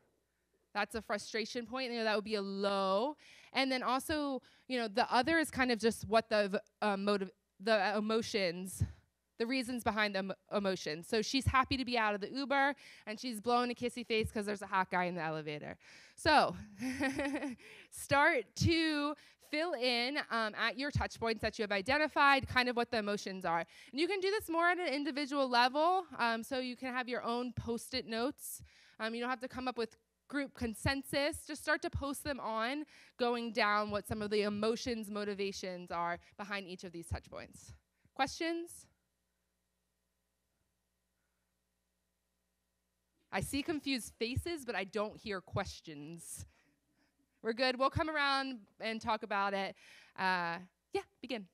That's a frustration point. That would be a low. And then also, the other is kind of just what the emotions, the reasons behind the emotions. So she's happy to be out of the Uber, and she's blowing a kissy face because there's a hot guy in the elevator. So start to fill in at your touch points that you have identified, kind of what the emotions are. And you can do this more at an individual level, so you can have your own Post-it notes. You don't have to come up with group consensus. Just start to post them on, going down what some of the emotions, motivations are behind each of these touch points. Questions? I see confused faces, but I don't hear questions. We're good. We'll come around and talk about it. Begin.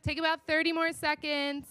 Take about 30 more seconds.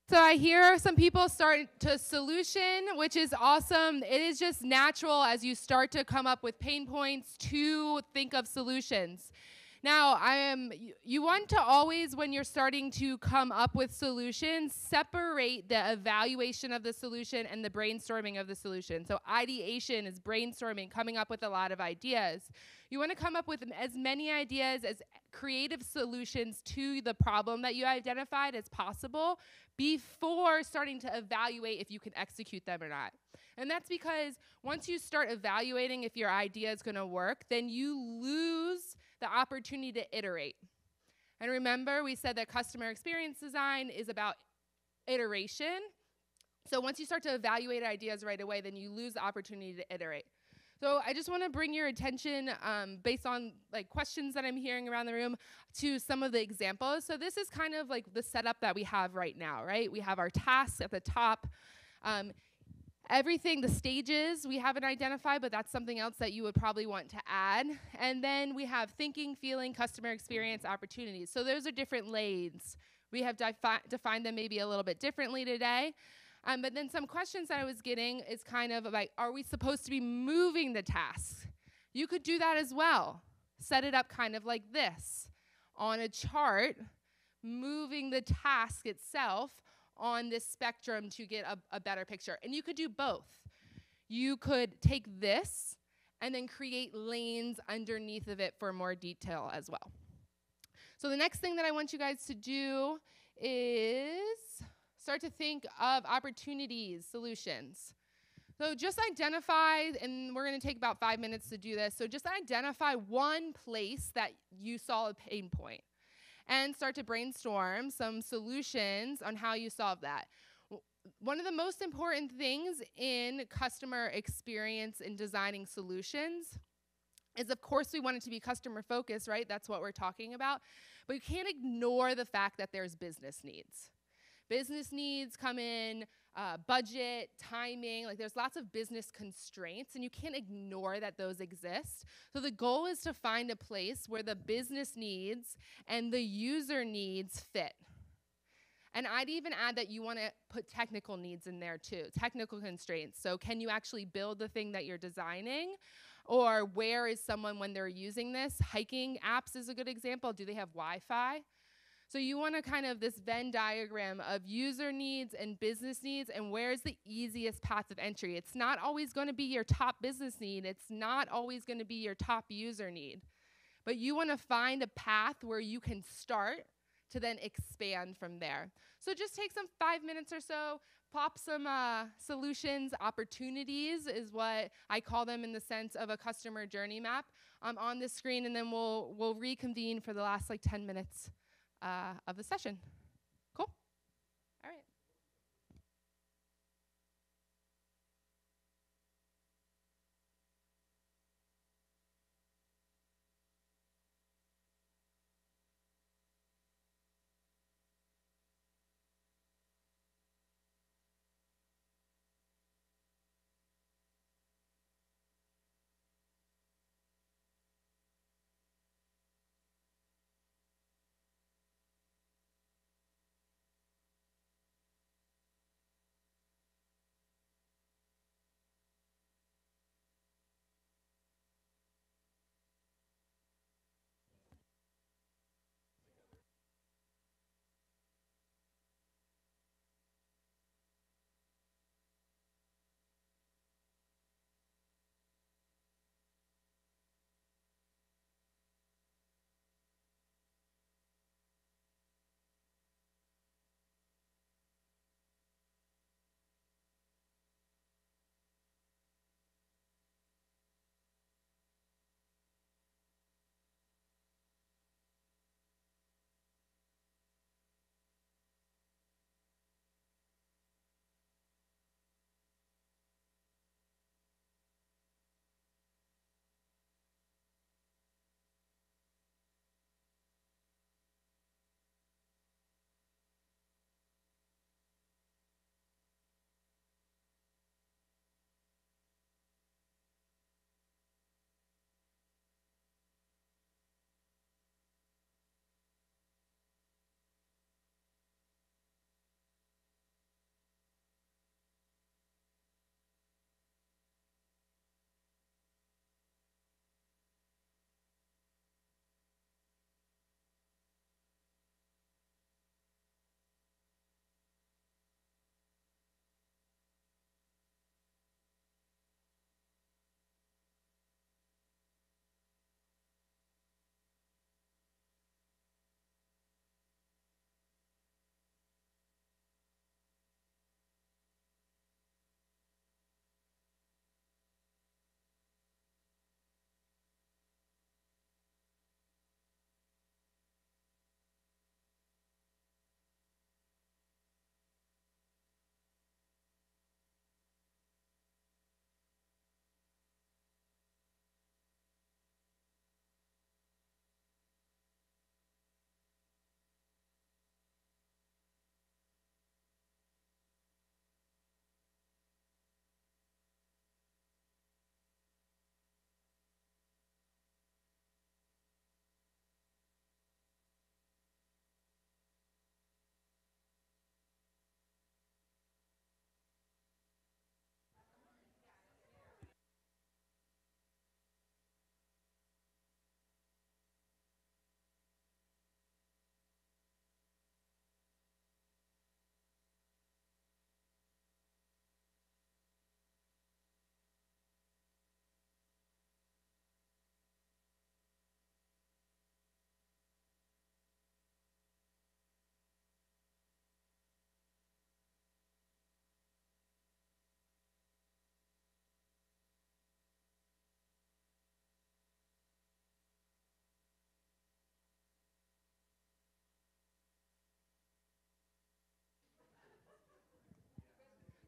So I hear some people start to solution, which is awesome. It is just natural as you start to come up with pain points to think of solutions. Now, you want to always, when you're starting to come up with solutions, separate the evaluation of the solution and the brainstorming of the solution. So ideation is brainstorming, coming up with a lot of ideas. You want to come up with as many ideas as creative solutions to the problem that you identified as possible before starting to evaluate if you can execute them or not. And that's because once you start evaluating if your idea is going to work, then you lose the opportunity to iterate. And remember, we said that customer experience design is about iteration. So once you start to evaluate ideas right away, then you lose the opportunity to iterate. So I just want to bring your attention, based on like questions that I'm hearing around the room, to some of the examples. So this is kind of like the setup that we have right now, right? We have our tasks at the top. Everything, the stages we haven't identified, but that's something else that you would probably want to add. And then we have thinking, feeling, customer experience, opportunities. So those are different lanes. We have defined them maybe a little bit differently today. But then some questions that I was getting is kind of like, are we supposed to be moving the tasks? You could do that as well. Set it up kind of like this. On a chart, moving the task itself on this spectrum to get a better picture. And you could do both. You could take this and then create lanes underneath of it for more detail as well. So the next thing that I want you guys to do is start to think of opportunities, solutions. So just identify, and we're going to take about 5 minutes to do this, so just identify one place that you saw a pain point and start to brainstorm some solutions on how you solve that. One of the most important things in customer experience in designing solutions is, of course, we want it to be customer focused, right? That's what we're talking about. But you can't ignore the fact that there's business needs. Business needs come in, budget, timing, like there's lots of business constraints, and you can't ignore that those exist. So the goal is to find a place where the business needs and the user needs fit. And I'd even add that you want to put technical needs in there too, technical constraints. So can you actually build the thing that you're designing? Or where is someone when they're using this? Hiking apps is a good example. Do they have Wi-Fi? So you want to kind of this Venn diagram of user needs and business needs, and where's the easiest path of entry. It's not always going to be your top business need. It's not always going to be your top user need. But you want to find a path where you can start to then expand from there. So just take some 5 minutes or so, pop some solutions, opportunities is what I call them in the sense of a customer journey map on this screen, and then we'll reconvene for the last like 10 minutes of the session. Cool? All right.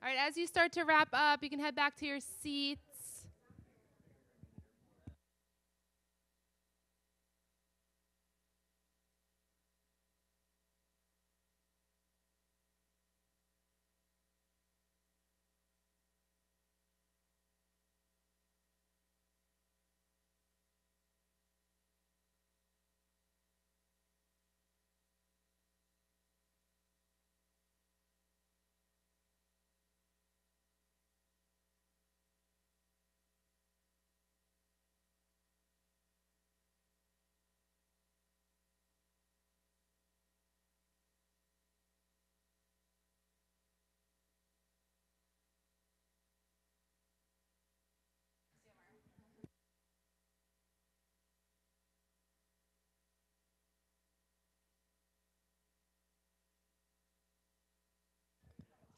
All right, as you start to wrap up, you can head back to your seats.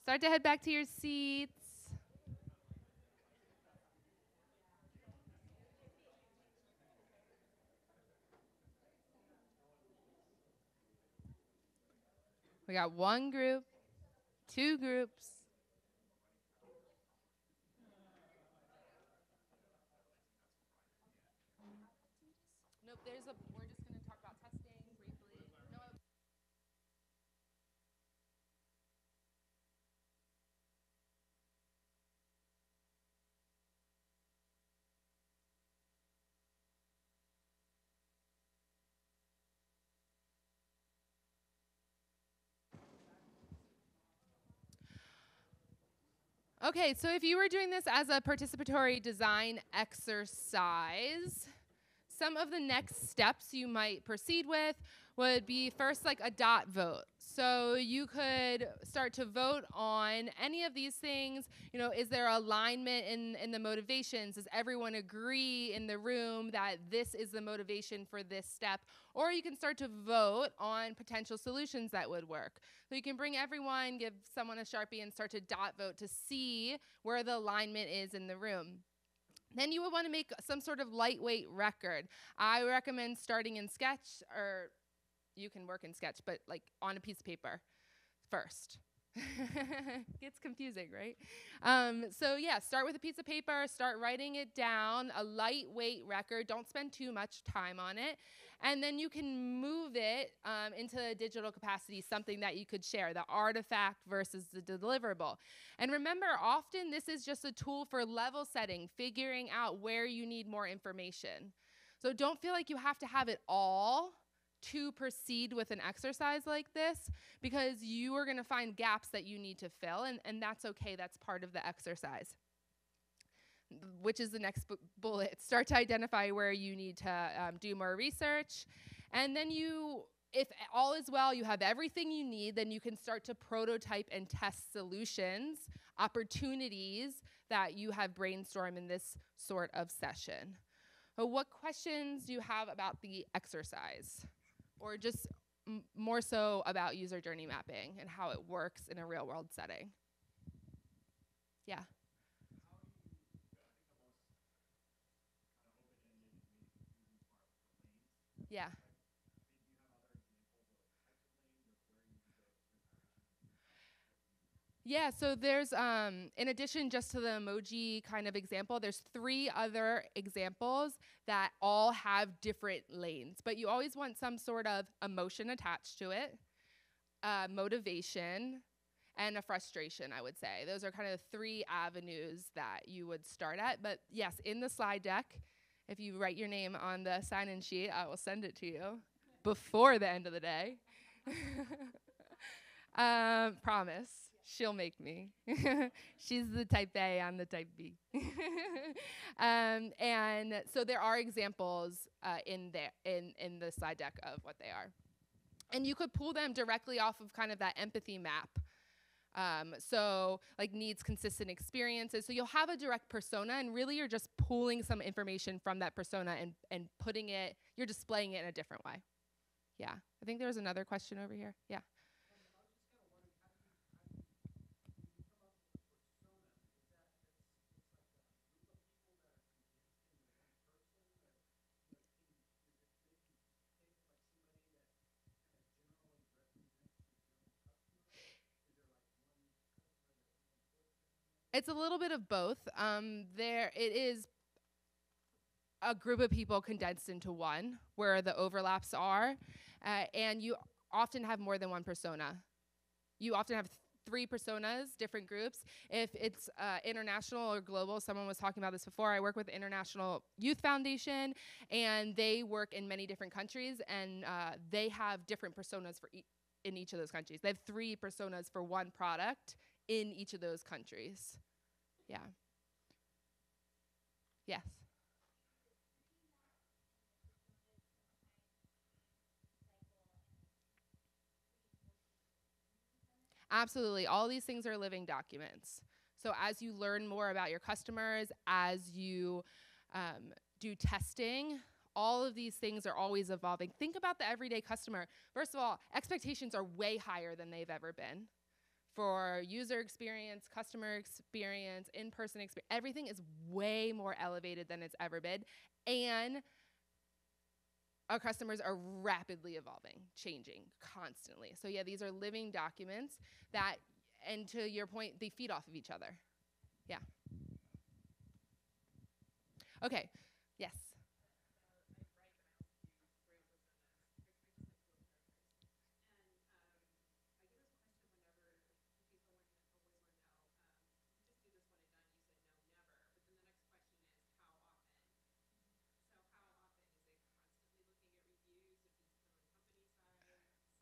Start to head back to your seats. We got one group, two groups. Nope, we're just going to talk about testing briefly. No. Okay, so if you were doing this as a participatory design exercise, some of the next steps you might proceed with would be first like a dot vote. So you could start to vote on any of these things. You know, is there alignment in the motivations? Does everyone agree in the room that this is the motivation for this step? Or you can start to vote on potential solutions that would work. So you can bring everyone, give someone a Sharpie, and start to dot vote to see where the alignment is in the room. Then you would want to make some sort of lightweight record. I recommend starting in Sketch, or you can work in Sketch, but like on a piece of paper first. Gets confusing, right? So yeah, start with a piece of paper, start writing it down, a lightweight record. Don't spend too much time on it. And then you can move it into a digital capacity, something that you could share, the artifact versus the deliverable. And remember, often this is just a tool for level setting, figuring out where you need more information. So don't feel like you have to have it all to proceed with an exercise like this, because you are going to find gaps that you need to fill, and that's okay. That's part of the exercise, which is the next bullet. Start to identify where you need to do more research. And then if all is well, you have everything you need, then you can start to prototype and test solutions, opportunities that you have brainstormed in this sort of session. But what questions do you have about the exercise? Or just more so about user journey mapping and how it works in a real world setting? Yeah. Yeah. Yeah, so there's, in addition just to the emoji kind of example, there's 3 other examples that all have different lanes, but you always want some sort of emotion attached to it, motivation, and a frustration, I would say. Those are kind of 3 avenues that you would start at. But yes, in the slide deck, if you write your name on the sign-in sheet, I will send it to you before the end of the day. Promise. She'll make me. She's the type A, I'm the type B. And so there are examples in the slide deck of what they are. And you could pull them directly off of kind of that empathy map. So like needs consistent experiences. So you'll have a direct persona, and really you're just pulling some information from that persona and putting it, you're displaying it in a different way. Yeah. I think there was another question over here. Yeah. It's a little bit of both. It is a group of people condensed into one where the overlaps are, and you often have more than one persona. You often have 3 personas, different groups. If it's international or global, someone was talking about this before. I work with International Youth Foundation, and they work in many different countries, and they have different personas in each of those countries. They have 3 personas for one product in each of those countries. Yeah. Yes. Absolutely. All these things are living documents. So as you learn more about your customers, as you do testing, all of these things are always evolving. Think about the everyday customer. First of all, expectations are way higher than they've ever been. For user experience, customer experience, in-person experience, everything is way more elevated than it's ever been. And our customers are rapidly evolving, changing constantly. So yeah, these are living documents that, and to your point, they feed off of each other. Yeah. Okay, yes.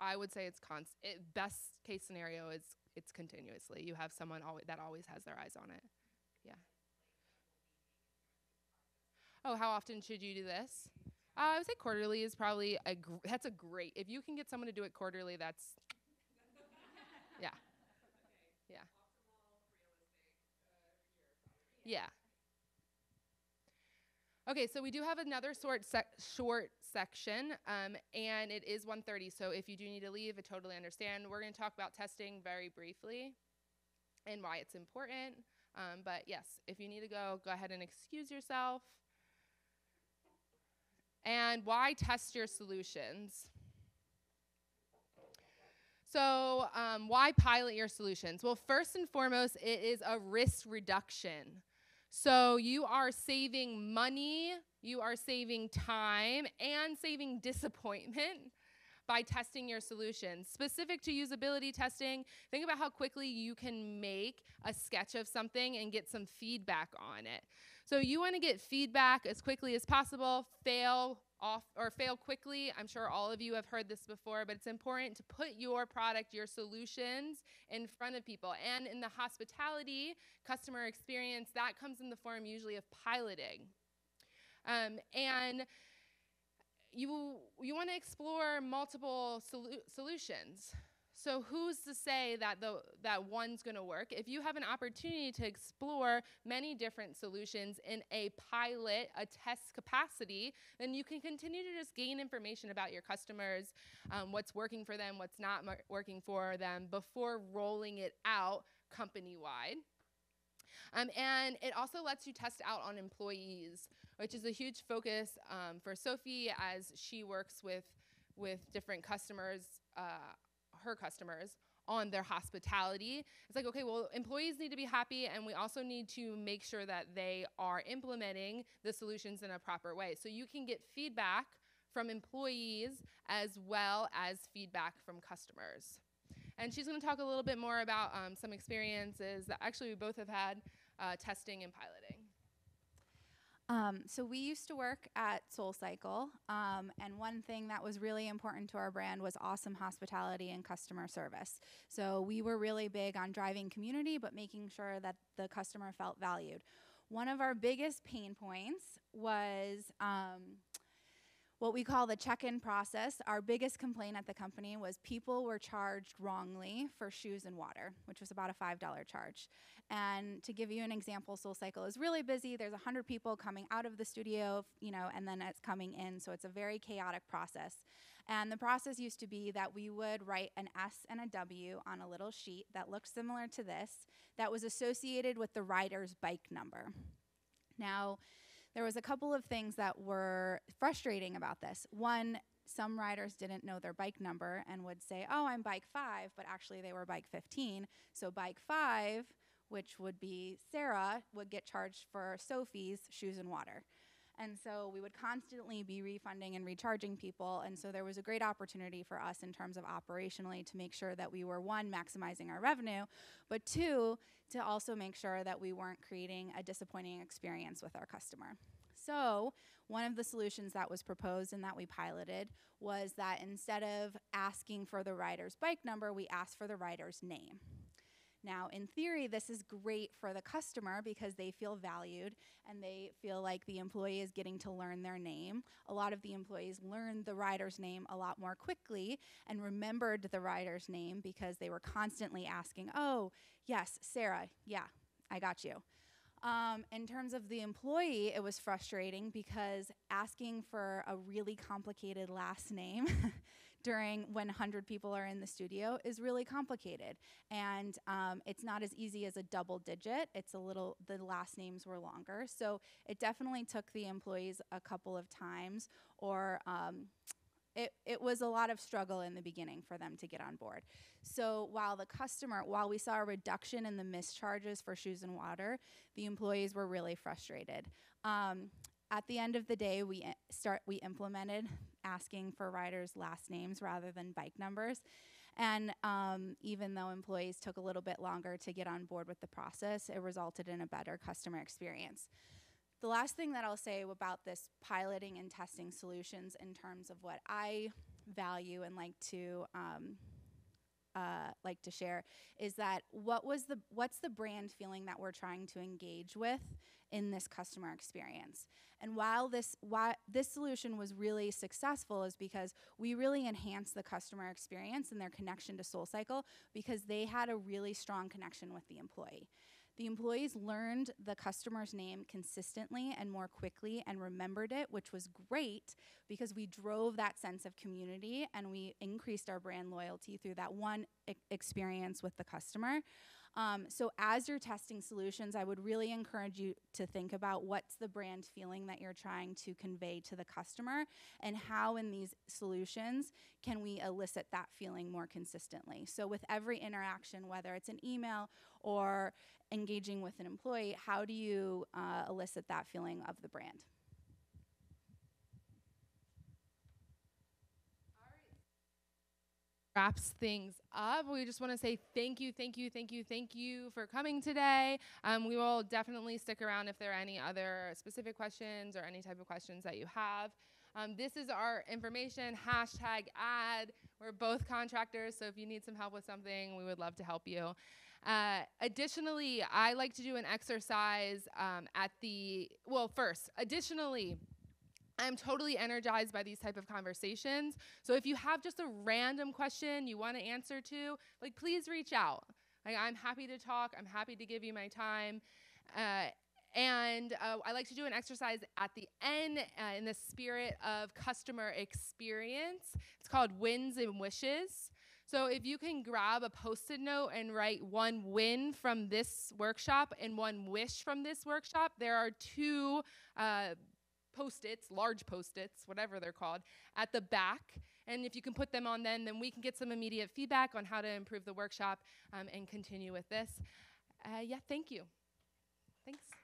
I would say it's best case scenario is it's continuously. You have someone that always has their eyes on it. Yeah. Oh, how often should you do this? I would say quarterly is probably that's a great. If you can get someone to do it quarterly, that's yeah. Yeah. Yeah. Okay, so we do have another short section, and it is 1:30. So if you do need to leave, I totally understand. We're going to talk about testing very briefly and why it's important. But yes, if you need to go ahead and excuse yourself. And why test your solutions? So why pilot your solutions? Well, first and foremost, it is a risk reduction. So you are saving money, you are saving time, and saving disappointment by testing your solutions. Specific to usability testing, think about how quickly you can make a sketch of something and get some feedback on it. So you want to get feedback as quickly as possible, fail quickly. I'm sure all of you have heard this before, but it's important to put your product, your solutions in front of people. And in the hospitality customer experience, that comes in the form usually of piloting. And you want to explore multiple solutions. So who's to say that one's going to work? If you have an opportunity to explore many different solutions in a pilot, a test capacity, then you can continue to just gain information about your customers, what's working for them, what's not working for them, before rolling it out company-wide. And it also lets you test out on employees, which is a huge focus for Sophie as she works with different customers, her customers, on their hospitality. It's like, okay, well, employees need to be happy, and we also need to make sure that they are implementing the solutions in a proper way. So you can get feedback from employees as well as feedback from customers. And she's going to talk a little bit more about some experiences that actually we both have had testing and piloting. So we used to work at SoulCycle, and one thing that was really important to our brand was awesome hospitality and customer service. So we were really big on driving community, but making sure that the customer felt valued. One of our biggest pain points was what we call the check-in process. Our biggest complaint at the company was people were charged wrongly for shoes and water, which was about a $5 charge. And to give you an example, SoulCycle is really busy. There's 100 people coming out of the studio, and then it's coming in. So it's a very chaotic process. And the process used to be that we would write an S and a W on a little sheet that looked similar to this, that was associated with the rider's bike number. Now, there was a couple of things that were frustrating about this. One, some riders didn't know their bike number and would say, oh, I'm bike 5, but actually they were bike 15. So bike 5 which would be Sarah would get charged for Sophie's shoes and water. And so we would constantly be refunding and recharging people. And so there was a great opportunity for us in terms of operationally to make sure that we were, one, maximizing our revenue, but two, to also make sure that we weren't creating a disappointing experience with our customer. So one of the solutions that was proposed and that we piloted was that instead of asking for the rider's bike number, we asked for the rider's name. Now, in theory, this is great for the customer because they feel valued and they feel like the employee is getting to learn their name. A lot of the employees learned the rider's name a lot more quickly and remembered the rider's name because they were constantly asking, oh, yes, Sarah, yeah, I got you. In terms of the employee, it was frustrating because asking for a really complicated last name when 100 people are in the studio is really complicated. And it's not as easy as a double digit. The last names were longer. So it definitely took the employees a couple of times, or it was a lot of struggle in the beginning for them to get on board. So while we saw a reduction in the mischarges for shoes and water, the employees were really frustrated. At the end of the day, we implemented asking for riders' last names rather than bike numbers. And even though employees took a little bit longer to get on board with the process, it resulted in a better customer experience. The last thing that I'll say about this piloting and testing solutions in terms of what I value and like to share is that what's the brand feeling that we're trying to engage with in this customer experience. And while this solution was really successful is because we really enhanced the customer experience and their connection to SoulCycle because they had a really strong connection with the employee. The employees learned the customer's name consistently and more quickly and remembered it, which was great because we drove that sense of community and we increased our brand loyalty through that one experience with the customer. So as you're testing solutions, I would really encourage you to think about what's the brand feeling that you're trying to convey to the customer and how in these solutions can we elicit that feeling more consistently. So with every interaction, whether it's an email or engaging with an employee, how do you elicit that feeling of the brand? Wraps things up. We just want to say thank you for coming today. We will definitely stick around if there are any other specific questions or any type of questions that you have. This is our information, #ad. We're both contractors, so if you need some help with something, we would love to help you. Additionally, I like to do an exercise additionally, I'm totally energized by these type of conversations. So if you have just a random question you want to answer to, please reach out. I'm happy to talk. I'm happy to give you my time. And I like to do an exercise at the end in the spirit of customer experience. It's called Wins and Wishes. So if you can grab a Post-it note and write one win from this workshop and one wish from this workshop, there are two Post-its, large Post-its, whatever they're called, at the back. And if you can put them on then we can get some immediate feedback on how to improve the workshop and continue with this. Thank you. Thanks.